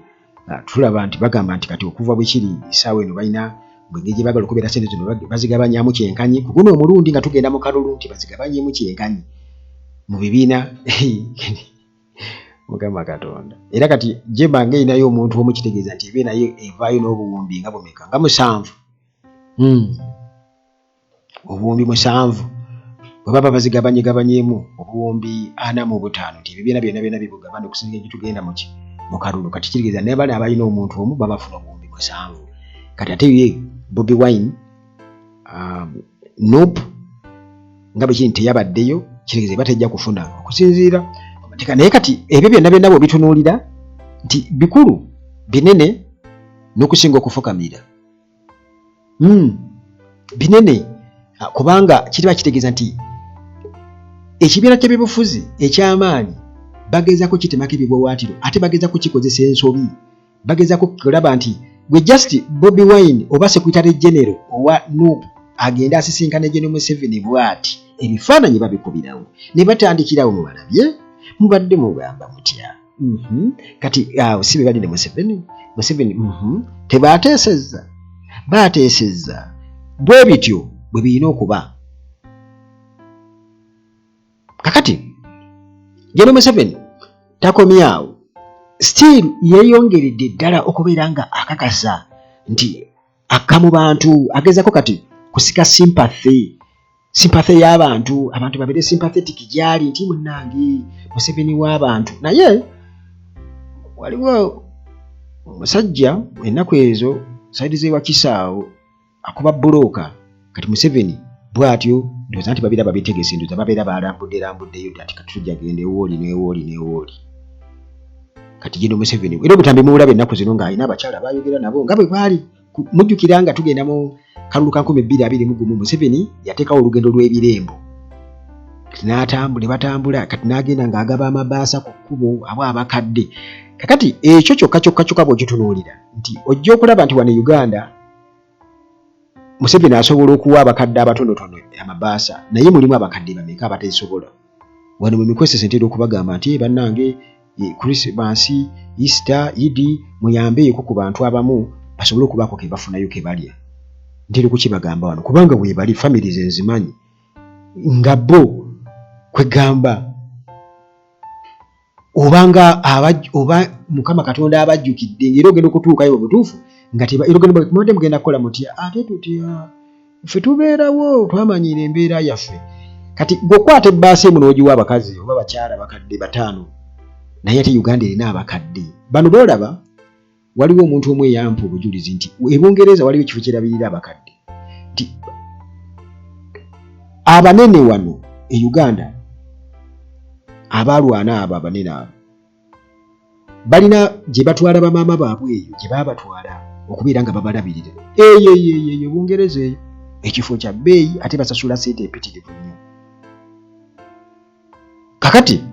tulaba nti bagamba nti kati okuva bwe kiri essaawa eno balina bwengeri gye baagala okubeera ssente zino bazigabanyamu kyenkanyi ku guno omulundi nga tugenda mu kalulu nti bazigabanyemu kyenkanyi mu bibiina Mukama Katonda. Era kati Jema ng'erinayo omuntu omu kitegeeza nti ebe naye evaayo n'obuwumbi nga bumeka nga 7 obuwumbi 7 bwe baba bazigabanyegabanyemu obuwumbi 45 nti ebibiina byonna bibugabane okusinga egitugenda mu kalulu. Kati kitegeeza naye bali abalina omuntu omu babafuna obuwumbi 7. Kati ate ye Bobi Wine nope nga bwe kiri teyabaddeyo, kitegeeza batejja kufuna okusinziira amateeka. Naye kati ebyo byonna bwe bitunuulira nti bikulu binene n'okusinga okufukamira binene, kubanga kiriba kitegeeza nti ekibiina ky'ebyobufuzi eky'amaanyi bagezaako kitemako ebibowaatiro, ate bagezaako kikozesa ensobi, bagezaako kulaba nti gwe just Bobi Wine oba Secretary General owa NUP agenda asisinkana General Museveni bw'ati, ebifaananyi babikubirawo ne batandikirawo. Mubalabye mubadde mugamba mutya? Kati awo si be bali ne Museveni tebateesezza, baateesezza bwe bityo bwe birina okuba. Kakati General Museveni takomyawo, still yeeyongeredde ddala okubeera nga akakasa nti akka mu bantu, agezaako kati kusika sympathy y'abantu, abantu babeere sympathetic gyali nti munnange Museveni w'abantu. Naye waliwo omusajja ennaku ezo saidi z'ewa Kisaawo akuba bulooka, kati Museveni bw'atyo ndowooza nti babeera babitegese, ndowooza babeera balambuddeyo ati kati tujja genda ewooli. Kati General Museveni era obutambi muwulaba ennaku zino ng'alina abakyala baayogera nabo nga bwe baali. Mujjukira nga tugenda mu kalulu ka 2021 Museveni yateekawo olugendo lw'ebirembo, kati n'atambula batambula, kati n'agenda ng'agaba amabaasa ku kkubo abo abakadde. Kakati ekyo kyokka bw'okitunuulira nti ojja okulaba nti wano e Uganda Museveni asobola okuwa abakadde abatonotono amabaasa, naye mulimu abakadde bameka abateesobola. Wano mu mikwesese ntera okubagamba nti bannange Christmas, Easter, Idi muyambeeko ku bantu abamu basobole okubaako ke bafunayo ke balya. Ntera okukibagamba wano kubanga bwe bali family ze nzimanyi nga bo kwegamba oba Mukama Katonda abajjukidde ng'era ogenda okutuukayo obutuufu nga mubadde mugenda kukola mutya, ate tutya ffe tubeerawo twamanyira embeera yaffe. Kati gwokwata ebbaasa emu n'ogiwa abakazi oba bakyala bakadde 5, naye ate Uganda erina abakadde bano. Boolaba waliwo omuntu omu eyampa obujulizi nti e Bungereza waliwo ekifo kirabirira abakadde nti abanene wano e Uganda abaalwana abo abanene abo balina gye batwala bamaama baabwe, eyo gye baabatwala okubeera nga babalabirira. Eyo Bungereza eyo ekifo kya bbeeyi ate basasula ssente empitirivu nnyo. Kakati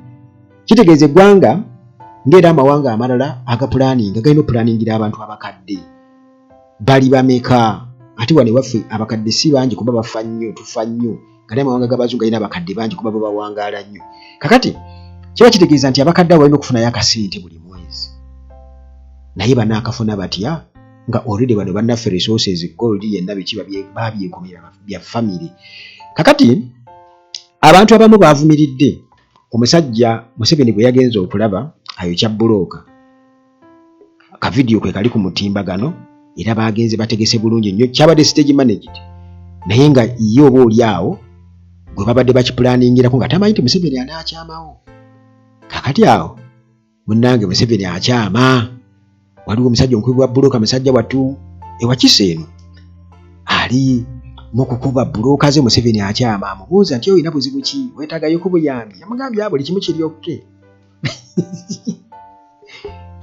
kitegeeza eggwanga ng'era amawanga amalala agapulaninga galina opulaningira abantu abakadde bali bameka. Ate wano ewaffe abakadde si bangi kuba tufa nnyo, gali amawanga g'abazungu galina abakadde bangi kuba babawangaala nnyo. Kakati kiba kitegeeza nti abakadde abo balina okufunayo akasente buli mwezi, naye banaakafuna batya nga already bano bannaffe resources gold yenna biki babyekomera bya family. Kakati abantu abamu baavumiridde omusajja Museveni bwe yagenze okulaba ayokya bulooka, akavidiyo kwe kali ku mutimbagano, era bagenze bategese bulungi nnyo, kyabadde stage managed, naye nga ye oba oli awo gwe babadde bakipulaningirako nga tamanyi nti Museveni anaakyamawo. Kakati awo munnange Museveni akyama. Waliwo omusajja omukubi wa bulooka, musajja wattu ewa Kiseeno ali mu kukuba bulooka ze, Museveni akyama. Amubuuza nti oyina buzibu ki, weetaagayo ku buyambi? Yamugambye buli kimu kiri okke.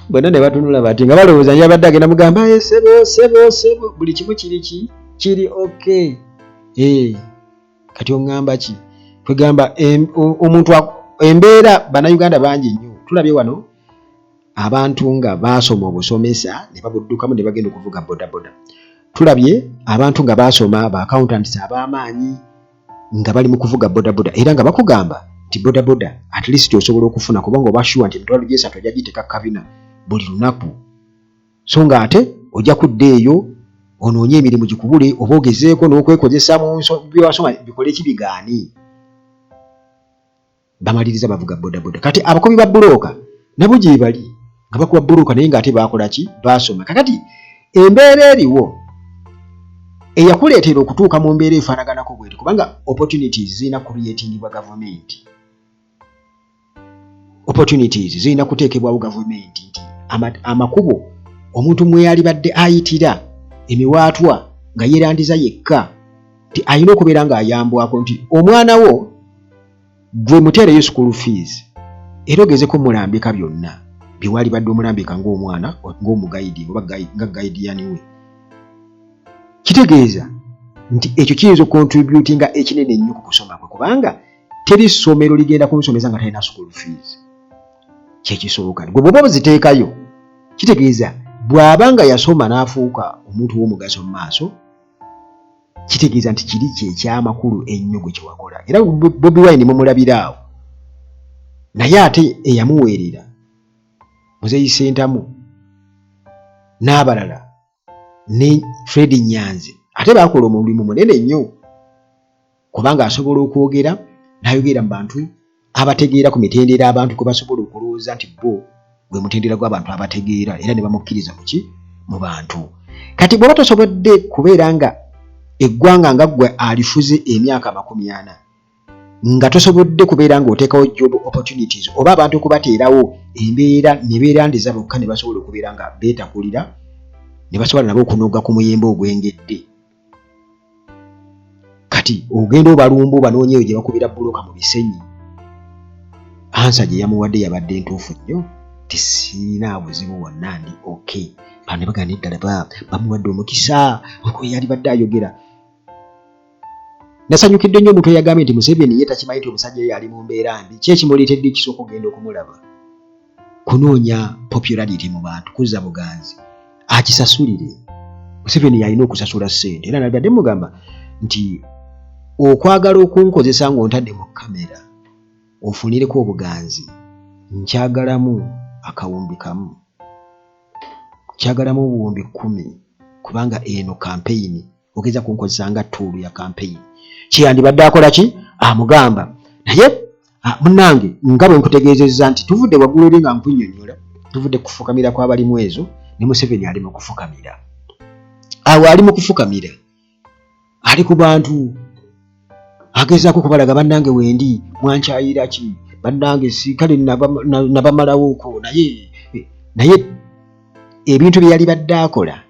Bonna ne batunula bati nga balowooza yabadde agenda mugamba sebo buli kimu kiri okke. Kati oŋŋamba ki? Twegamba omuntu embeera bannayuganda bangi nnyo. Tulabye wano abantu nga baasoma obusomesa ne babuddukamu ne bagenda okuvuga bodaboda. Tulabye abantu nga baasoma ba accountants ab'amaanyi nga bali mu kuvuga bodaboda, era nga bakugamba nti bodaboda at least osobola okufuna kubanga oba sure nti emitwalo gy'esatu ojja giteeka kabina buli lunaku. So nga ate ojja kudda eyo onoonye emirimu gikubule oba ogezeeko n'okwekozesa mu byewasoma bikole kibigaani. Bamaliriza bavuga bodaboda. Kati abakobi ba bulooka nabo gye bali nga bakuba bulooka naye ng'ate baakola ki? Baasoma. Kakati embeera eriwo eyakuleetera okutuuka mu mbeera efaanaganako bweti kubanga opportunities zirina creatingibwa gavumenti. Opportunities zirina kuteekebwawo gavumenti nti amakubo omuntu mwe yalibadde ayitira emiwaatwa nga yeerandiza yekka nti alina okubeera ng'ayambwako nti omwana wo gwe muteereyo school fees era ogezeko mulambika byonna bye walibadde omulambika ng'omwana ng'omugayidi oba nga gayidiyani we. Kitegeeza nti ekyo kiyinza okontributinga ekinene ennyo ku kusoma kwe kubanga teri ssomero ligenda kumusomesa nga talina school fees. Kyekisooka gwe bw'oba oziteekayo kitegeeza bw'aba nga yasoma n'afuuka omuntu w'omugaso mu maaso kitegeeza nti kiri kyekyamakulu ennyo gwe kyewakola. Era Bobi Wine mumulabira awo naye ate eyamuweerera Muzeeyi Ssentamu n'abalala ne Fred Nyanzi ate baakola omulimu munene nnyo kubanga asobola okwogera n'ayogera mu bantu abategeera ku mitendera abantu kwe basobola okulowooza nti bo gwe mutendera gw'abantu abategeera era ne bamukkiriza mu bantu. Kati bw'oba tosobodde kubeera nga eggwanga nga ggwe alifuze emyaka 40 nga tosobodde kubeera ng'oteekawo job opportunities oba abantu okubateerawo embeera ne beerandiza bokka ne basobola okubeera nga beetakulira ne basobola nabo okunoga ku muyembe ogwengedde. Kati ogenda obalumba banoonyeyo gye bakubira buloka mu bisenyi. Ansa gye yamuwadde yabadde ntuufu nnyo tisiina buzibu bwonna ndi okay. Bano ne bagana eddala bamuwadde omukisa okwo yalibadde ayogera. Nasanyukidde nnyo omuntu eyagambye nti Museveni ye takimanyi nti omusajja ye ali mu mbeera mbi. Ki ekimuleetedde ekisooka okugenda okumulaba? Kunoonya popularity mu bantu, kuzza buganzi. Akisasulire. Museveni yalina okusasula ssente. Era nabadde mugamba nti okwagala okunkozesa ng'ontadde mu kamera ofunireko obuganzi nkyagalamu akawumbi kamu. Kyagalamu obuwumbi 10 kubanga eno campaign ogeza kunkozesa nga toolu ya campaign. Kyeyandibadde akola ki? Amugamba. Naye munnange nga bwe nkutegeezezza nti tuvudde waggulu eri nga nkunnyonnyola tuvudde kufukamira kw'abalimu ezo ne Museveni ali mu kufukamira. Awo ali mu kufukamira ali ku bantu agezaako kubalaga bannange wendi mwankyayira ki bannange si kale nabamalawo okwo naye ebintu bye yalibadde akola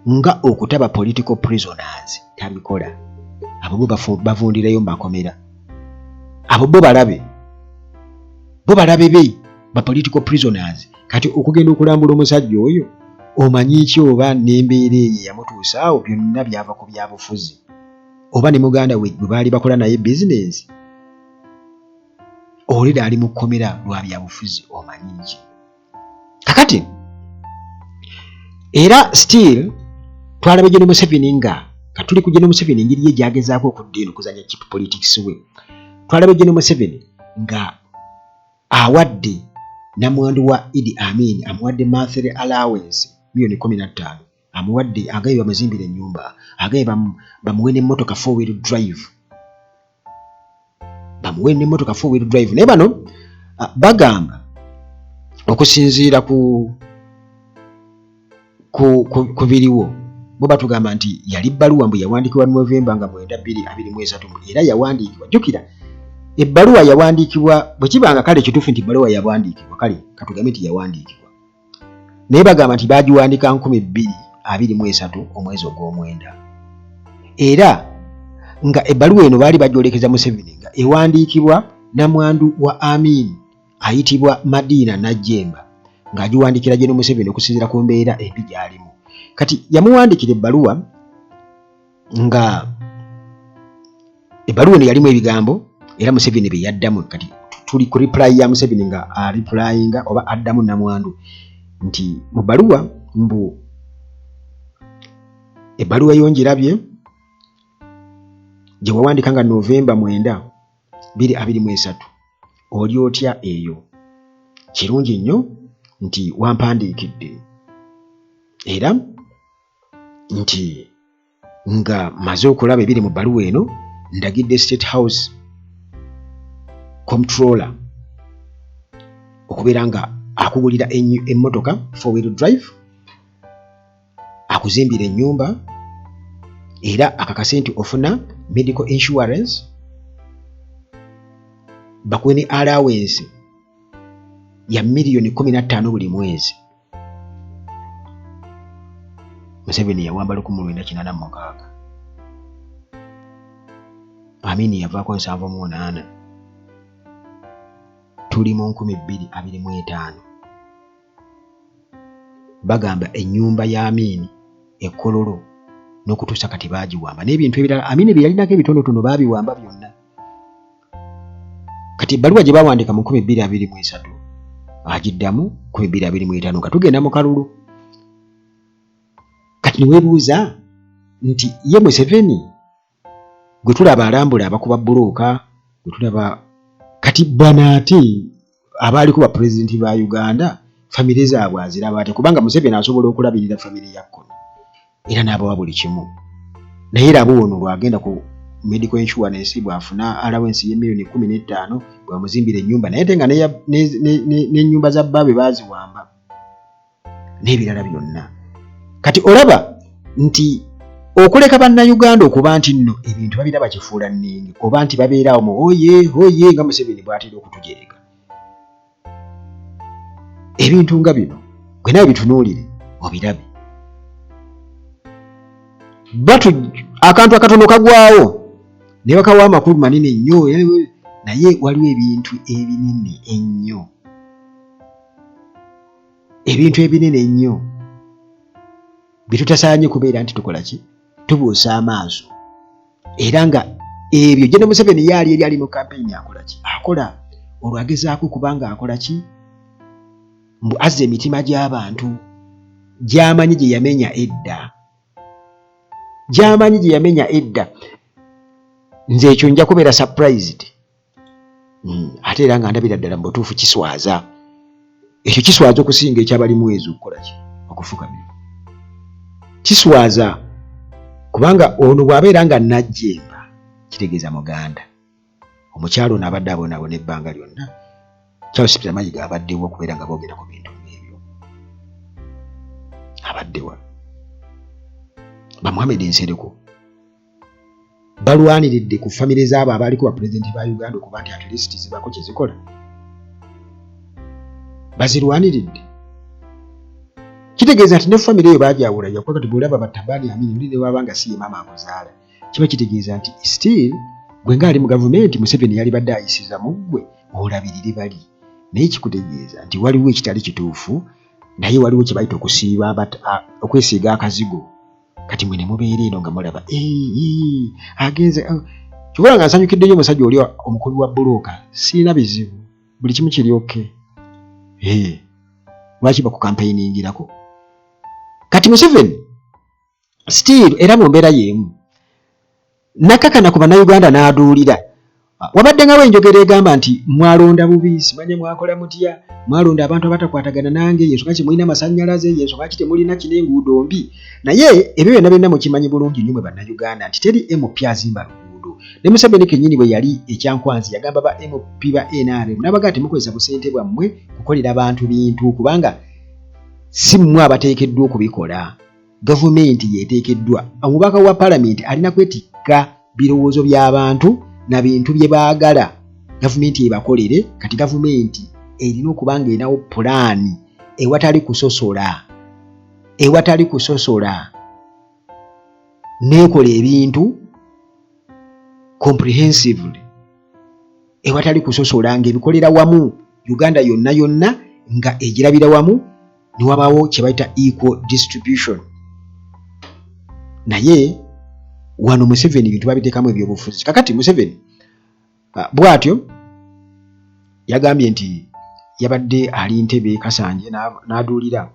nga okutaba political prisoners tabikola. Abo bo bavundirayo mu makomera. Abo bo balabe be ba political prisoners. Kati okugenda okulambula omusajja oyo omanyi ki oba n'embeera eyo yamutuusa awo byonna byava ku byabufuzi oba ne muganda we gwe baali bakola naye business olida ali mu kkomera lwa byabufuzi omanyi ki. Kakati era still twalaba General Museveni nga katuli ku General Museveni engeri ye gyagezaako okudda eno okuzanya cheap politics we. Twalaba General Museveni nga awadde namwandu wa Idi Amin amuwadde monthly allowance milioni 15 amuwadde agaye bamuzimbira ennyumba agaye bamuwe n'emmotoka 4-wheel drive naye bano bagamba okusinziira ku biriwo bo batugamba nti yali bbaluwa mbu yawandiikibwa Novemba nga 9, 2023 era yawandiikibwa jjukira ebbaluwa yawandiikibwa bwe kibanga kale kituufu nti ebbaluwa yawandiikibwa kale katugambe nti yawandiikibwa naye bagamba nti baagiwandiika 2023 omwezi ogw'omwenda era nga ebbaluwa eno baali bagyolekeza Museveni nga ewandiikibwa namwandu wa Amin ayitibwa Madina Najjemba ng'agiwandikira General Museveni okusinziira ku mbeera embi gy'alimu. Kati yamuwandikira ebbaluwa nga ebbaluwa eno yalimu ebigambo era Museveni bye yaddamu. Kati tuli ku reply ya Museveni nga replyinga oba addamu namwandu nti mu bbaluwa mbu ebbaluwa yongirabye gye wawandika nga Novemba 9, 2023 oli otya eyo kirungi nnyo nti wampandiikidde era nti nga maze okulaba ebiri mu bbaluwa eno ndagidde State House Comptroller okubeera nga akugulira emmotoka 4-wheel drive akuzimbira ennyumba era akakase nti ofuna medical insurance, bakuwe ne allowance ya $15,000,000 buli mwezi. Museveni yawamba 1986. Amini yavaako 78. Tuli mu 2025. Bagamba ennyumba ya Amini Kololo n'okutuusa kati baagiwamba n'ebintu ebirala. Amini bye yalinako ebitonotono baabiwamba byonna. Kati ebbaluwa gye baawandika mu 2023 agiddamu 2025 nga tugenda mu kalulu. Kati niweebuuza nti ye Museveni gwe tulaba alambula abakuba bbulooka, gwe tulaba kati banaati abaaliko ba pulezidenti ba Uganda famire zaabwe aziraba ate, kubanga Museveni asobola okulabirira famire ya Kony era n'abawa buli kimu. Naye era ono lwagenda ku medical insurance bw'afuna allowance ye $15,000,000 bwamuzimbira ennyumba, naye ate nga n'ennyumba za bbaabwe baaziwamba n'ebirala byonna. Kati olaba nti okuleka bannayuganda okuba nti nno ebintu babira bakifuula nningi, oba nti babeerawo mu oye nga Museveni bw'atera okutujereka. Ebintu nga bino gwe nawe bitunuulire obirabe. Akantu akatono kagwawo ne bakawa amakulu manene nnyo, naye waliwo ebintu ebinene ennyo. Ebintu ebinene ennyo bitutasaanye kubeera nti tukola ki? Tubuusa amaaso. Era nga ebyo General Museveni yaali eri ali mu kampeyini akola ki? Akola olwagezaako kubanga akola ki? Mbu azza emitima gy'abantu gy'amanyi gye yamenya edda. Gy'amanyi gye yamenya edda. Nze ekyo nja kubeera surprised. Ate era nga ndabira ddala mu butuufu kiswaza. Ekyo kiswaza okusinga ekyabali muweezi okukola ki? Okufukamira. Kiswaza kubanga ono bw'abeera nga najjemba kitegeeza muganda. Omukyalo ono abadde abonaabona ebbanga lyonna. Charles Peter Mayiga abaddewo okubeera nga boogera ku bintu ebyo. Abaddewa. Ba Mohamed Nsereko balwaniridde ku famire z'abo abaaliko ba pulezidenti ba Uganda okuba nti at least zibako kye zikola. Bazirwaniridde. Kitegeeza nti ne famire eyo baajawula yakuba kati bw'olaba Batabani Amini olinde wabanga si ye maama amuzaala. Kiba kitegeeza nti still gwe ng'ali mu gavumenti Museveni yali badde ayisiza mu ggwe olabirire bali. Naye kikutegeeza nti waliwo ekitali kituufu, naye waliwo kye bayita okusiiba okwesiiga akazigo. Kati mwe ne mubeera eno nga mulaba agenze kibula nga nsanyukiddeyo omusajja oli omukubi wa bbulooka, siina bizibu, buli kimu kiri oke. Lwaki bakukampeyiningirako? Kati Museveni still era mu mbeera y'emu nakakana ku bannayuganda n'aduulira. Wabadde nga wenjogera egamba nti mwalonda bubi, simanye mwakola mutya, mwalonda abantu abatakwatagana nange, yensonga ki mulina amasannyalaze, yensonga ki temulina kino enguudo mbi. Naye ebyo byonna byonna mukimanyi bulungi nnyo mwe bannayuganda nti teri MP azimba luguudo. Ne Museveni kennyini bwe yali ekyankwanzi yagamba ba MP ba NRM n'abaga nti mukozesa busente bwammwe kukolera abantu bintu kubanga si mmwe abateekeddwa okubikola. Gavumenti yeeteekeddwa. Omubaka wa Paalamenti alina kwetikka birowoozo by'abantu na bintu bye baagala gavumenti ebakolere. Kati gavumenti erina okuba nga erinawo pulaani ewatali kusosola n'ekola ebintu comprehensively ewatali kusosola ng'ebikolera wamu Uganda yonna yonna nga egirabira wamu ne wabaawo kye bayita equal distribution. Naye wano Museveni bintu babiteekamu ebyobufuzi. Kakati Museveni bw'atyo yagambye nti yabadde ali Ntebe Kasanje n'aduulira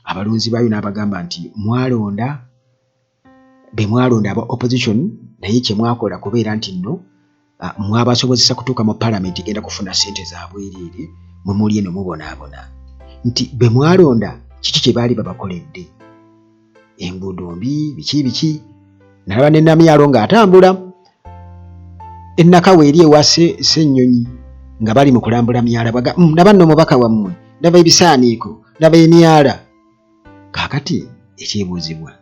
abalunzi bayo n'abagamba nti mwalonda aba opposition naye kye mwakola kubeera nti nno mwabasobozesa kutuuka mu Paalamenti genda kufuna ssente za bwereere mwe muli eno mubonaabona nti bwe mwalonda kiki kye baali babakoledde, enguudo mbi biki. Nalaba ne Namyalo ng'atambula ennakawe eri ewa Ssennyonyi nga bali mu kulambula myala baga ndaba nno omubaka wammwe, ndaba ebisaaniiko, ndaba emyala. Kaakati ekyebuuzibwa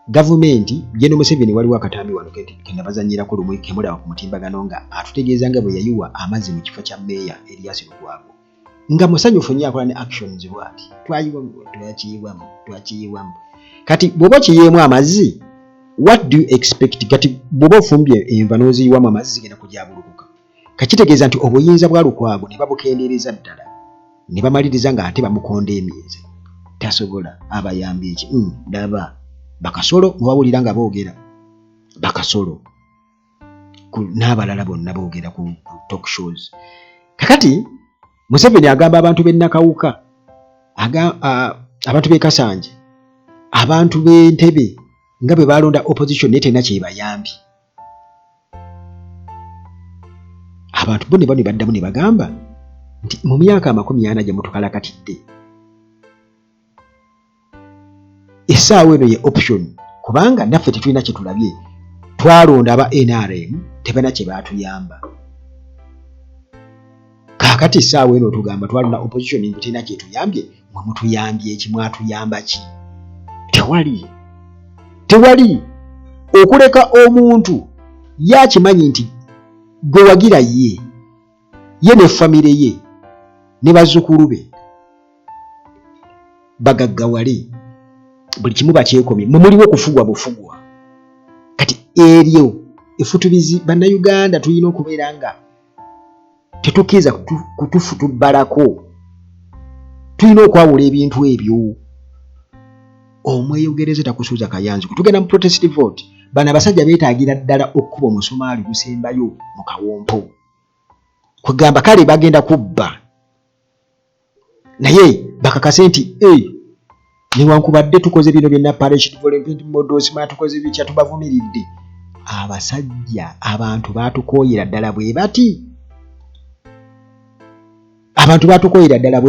gavumenti General Museveni waliwo akatambi wano kenda bazanyirako lumwe kemulaba ku mutimbagano nga atutegeeza nga bwe yayiwa amazzi mu kifo kya meeya Erias Lukwago nga musanyufu nnyo akola ne actions bw'ati twakiyiwamu kati bw'oba kiyeemu amazzi what do you expect kati bw'oba ofumbye enva n'oziyiwamu amazzi zigenda kujabulukuka kakitegeeza nti obuyinza bwa Lukwago ne babukendeereza ddala ne bamaliriza nga ate bamukonda emyezi tasobola abayambye eki ndaba bakasolo mwawulira nga boogera bakasolo n'abalala bonna boogera ku talk shows kakati Museveni agamba abantu b'e Nakawuka abantu b'e Kasanje abantu b'Entebbe nga bwe balonda opposition naye tena kyebayambye abantu bo ne baddamu ne bagamba nti mu myaka 40 gye mutukalakatidde essaawa eno ye option kubanga naffe tetulina kye tulabye twalonda aba NRM tebana kye baatuyamba kaakati essaawa eno tugamba twalonda opposition nti tena kye tuyambye mwe mutuyambye eki mwatuyamba ki tewali okuleka omuntu yakimanyi nti gwe wagira ye ne famire ye ne bazzukulu be bagaggawale buli kimu bakyekomye muliwo okufugwa bufugwa kati eryo efutubizi bannayuganda tulina okubeera nga tetukkiriza kutufutubbalako tulina okwawula ebintu ebyo omweyogereze takusuuza kayanzi tugenda mu protest vote bano abasajja beetaagira ddala okkuba omusumaali gusembayo mu kawompo kugamba kale bagenda kubba naye bakakase nti newankubadde tukoze bino byenna parachute volunteer models tukoze bitya tubavumiridde abasajja abantu batukooyera ddala bwe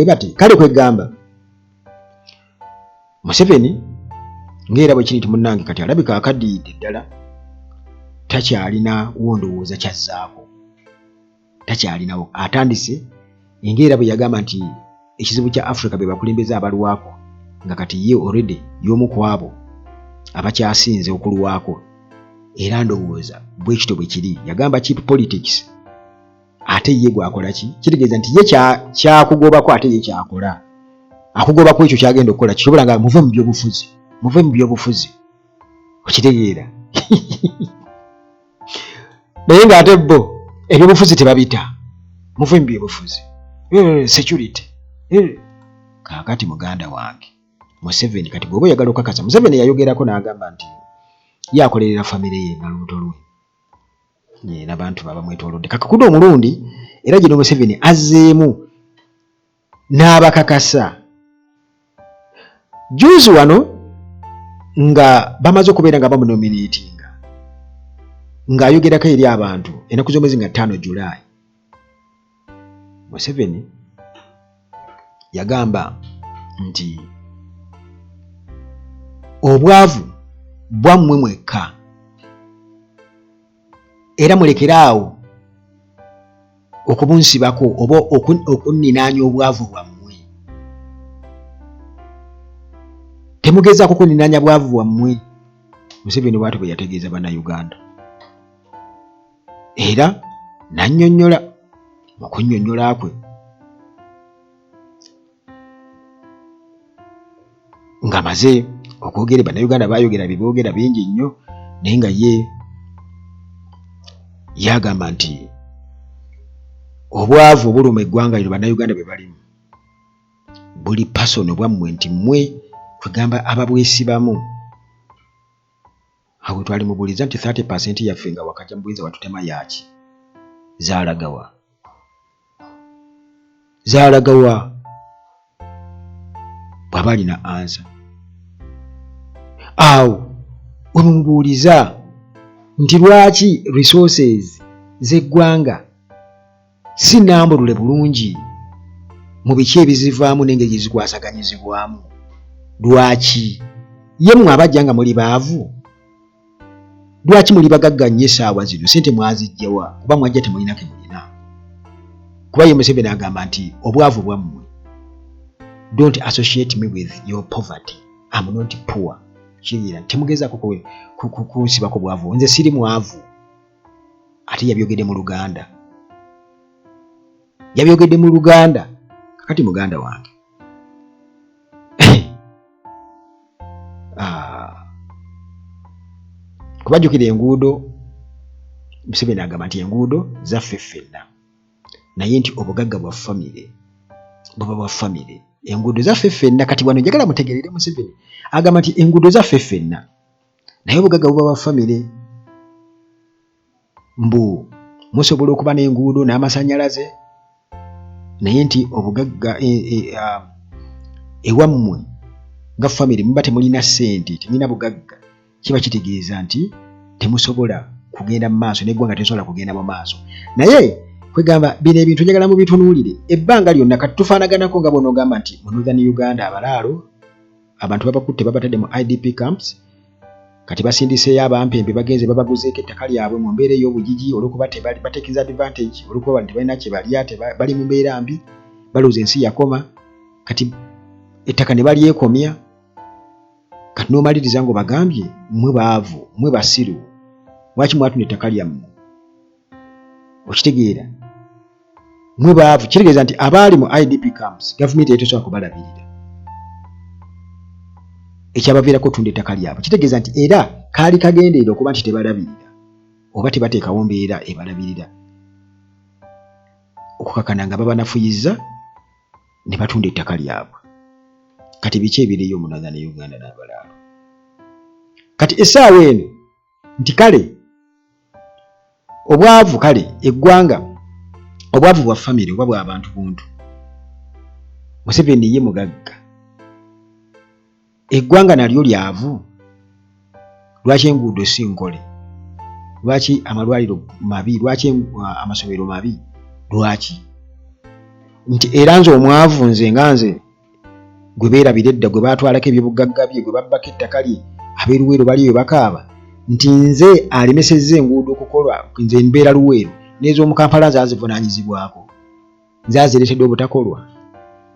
bati kale kwegamba Museveni ng'era bwe kiri nti munnange kati alabika akaddiidde ddala takyalina wondowooza kyazzaako takyalinawo atandise ng'era bwe yagamba nti ekizibu kya Africa be bakulembeza abalwako nga kati ye already y'omu ku abo abakyasinze okulwako era ndowooza bwe kityo bwe kiri yagamba cheap politics ate ye gwakola ki kitegeeza nti ye kyakugobako ate ye kyakola akugobako ekyo kyagenda okukola kisobola nga muve mu byobufuzi okitegeera naye ng'ate bo ebyobufuzi tebabita muve mu byobufuzi security kaakati muganda wange Museveni kati bw'oba oyagala okukakasa Museveni yayogerako n'agamba nti yakolerera famire ye na lubuto lwe n'abantu babamwetoolodde kakakuda omulundi era gino Museveni azzeemu n'abakakasa juzi wano nga bamaze okubeera nga bamunominatinga ng'ayogerako eri abantu ennaku z'omwezi nga 5 July Museveni yagamba nti obwavu bwammwe mwekka era mulekeraawo okubunsibako oba okunninaanya obwavu bwammwe temugezaako kunninaanya bwavu bwammwe Museveni bw'atyo bwe yategeeza bannayuganda era n'annyonnyola mu kunnyonnyola kwe ng'amaze okwogera bannayuganda baayogera biboogera bingi nnyo naye nga ye yagamba nti obwavu obuluma eggwanga lino bannayuganda bwe balimu buli pasono bwammwe nti mmwe kwegamba ababwesibamu awo twali mubuuliza nti 30% yaffe nga wakajja mu buyinza watutema yaki zaalagawa bw'aba alina ansa awo wemubuuliza nti lwaki resources z'eggwanga si nambulule bulungi mu biki ebizivaamu n'engeri gye zikwasaganyizibwamu lwaki ye mmwe abajja nga muli baavu lwaki muli bagagga nnyo essaawa zino sente mwazijjawa kuba mwajja temulina ke mulina kuba ye Museveni agamba nti obwavu bwammwe don't associate me with your poverty I'm not poor kiriira temugezaako kunsibako bwavu nze siri mwavu ate yabyogedde mu Luganda kakati muganda wange kubajjukira enguudo Museveni agamba nti enguudo zaffe ffenna naye nti obugagga bwa famire buba bwa famire enguudo zaffe ffenna kati wano njagala mutegerere Museveni agamba nti enguudo zaffe ffenna naye obugagga buba bwa famire mbu musobola okuba n'enguudo n'amasannyalaze naye nti obugagga ewammwe nga famire muba temulina ssente temulina bugagga kiba kitegeeza nti temusobola kugenda mu maaso n'eggwanga tesobola kugenda mu maaso naye kwegamba bino ebintu njagala mubitunuulire ebbanga lyonna kati tufaanaganako nga bw'onoogamba nti mu Northern Uganda abalaalo abantu babakutte babatadde mu IDP camps kati basindiseeyo abampembe bagenze babaguzeeko ettaka lyabwe mu mbeera ey'obugigi olw'okuba bateekeza advantage olw'okuba tebalina kye balya bali mu mbeera mbi balooza ensi yakoma kati ettaka ne balyekomya kati n'omaliriza ng'obagambye mmwe baavu mmwe basiru lwaki mwatunda ettaka lyammwe okitegeera mmwe baavu kitegeeza nti abaali mu IDP camps gavumenti etesobola kubalabirira ekyabaviirako otunda ettaka lyabwe kitegeeza nti era kaali kagendeera okuba nti tebalabirira oba tebateekawo mbeera ebalabirira okukakana nga babanafuyiza ne batunda ettaka lyabwe kati biki ebireyo mu Northern Uganda n'abalaalo kati essaawa eno nti kale obwavu kale eggwanga obwavu bwa famire oba bw'abantu buntu Museveni ye mugagga eggwanga nalyo lyavu lwaki enguudo si nkole lwaki amalwaliro mabi lwaki amasomero mabi lwaki nti era nze omwavu nze nga nze gwe beerabira edda gwe baatwalako ebyobugagga bye gwe babbako ettaka lye abeeruweero baliyo bakaaba nti nze alemesezza enguudo okukolwa nze mbeera Luweero n'ez'omu Kampala nzazivunaanyizibwako nze azireetedde obutakolwa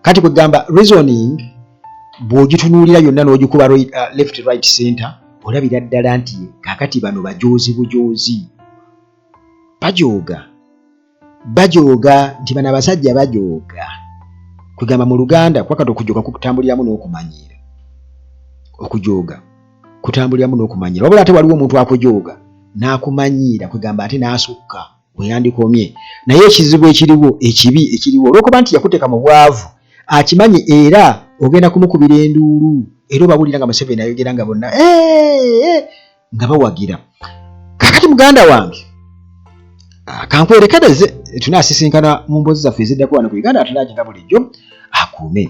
kati kwegamba reasoning bw'ogitunuulira yonna n'ogikuba left right center olabira ddala nti kaakati bano bajoozi bujoozi bajooga nti bano abasajja bajooga kwegamba mu Luganda kwakati okujooga kutambuliramu n'okumanyiira okujooga kutambuliramu n'okumanyiira wabula ate waliwo omuntu akujooga n'akumanyiira kwegamba ate n'asukka weyandikomye naye ekizibu ekibi ekiriwo olw'okuba nti yakuteeka mu bwavu akimanyi era ogenda kumukubira enduulu era obawulira nga Museveni ayogera nga bonna nga bawagira kakati muganda wange kankwerekereze tunaasisinkana mu mboozi zaffe eziddako wano ku Uganda Atalagi nga bulijjo akuume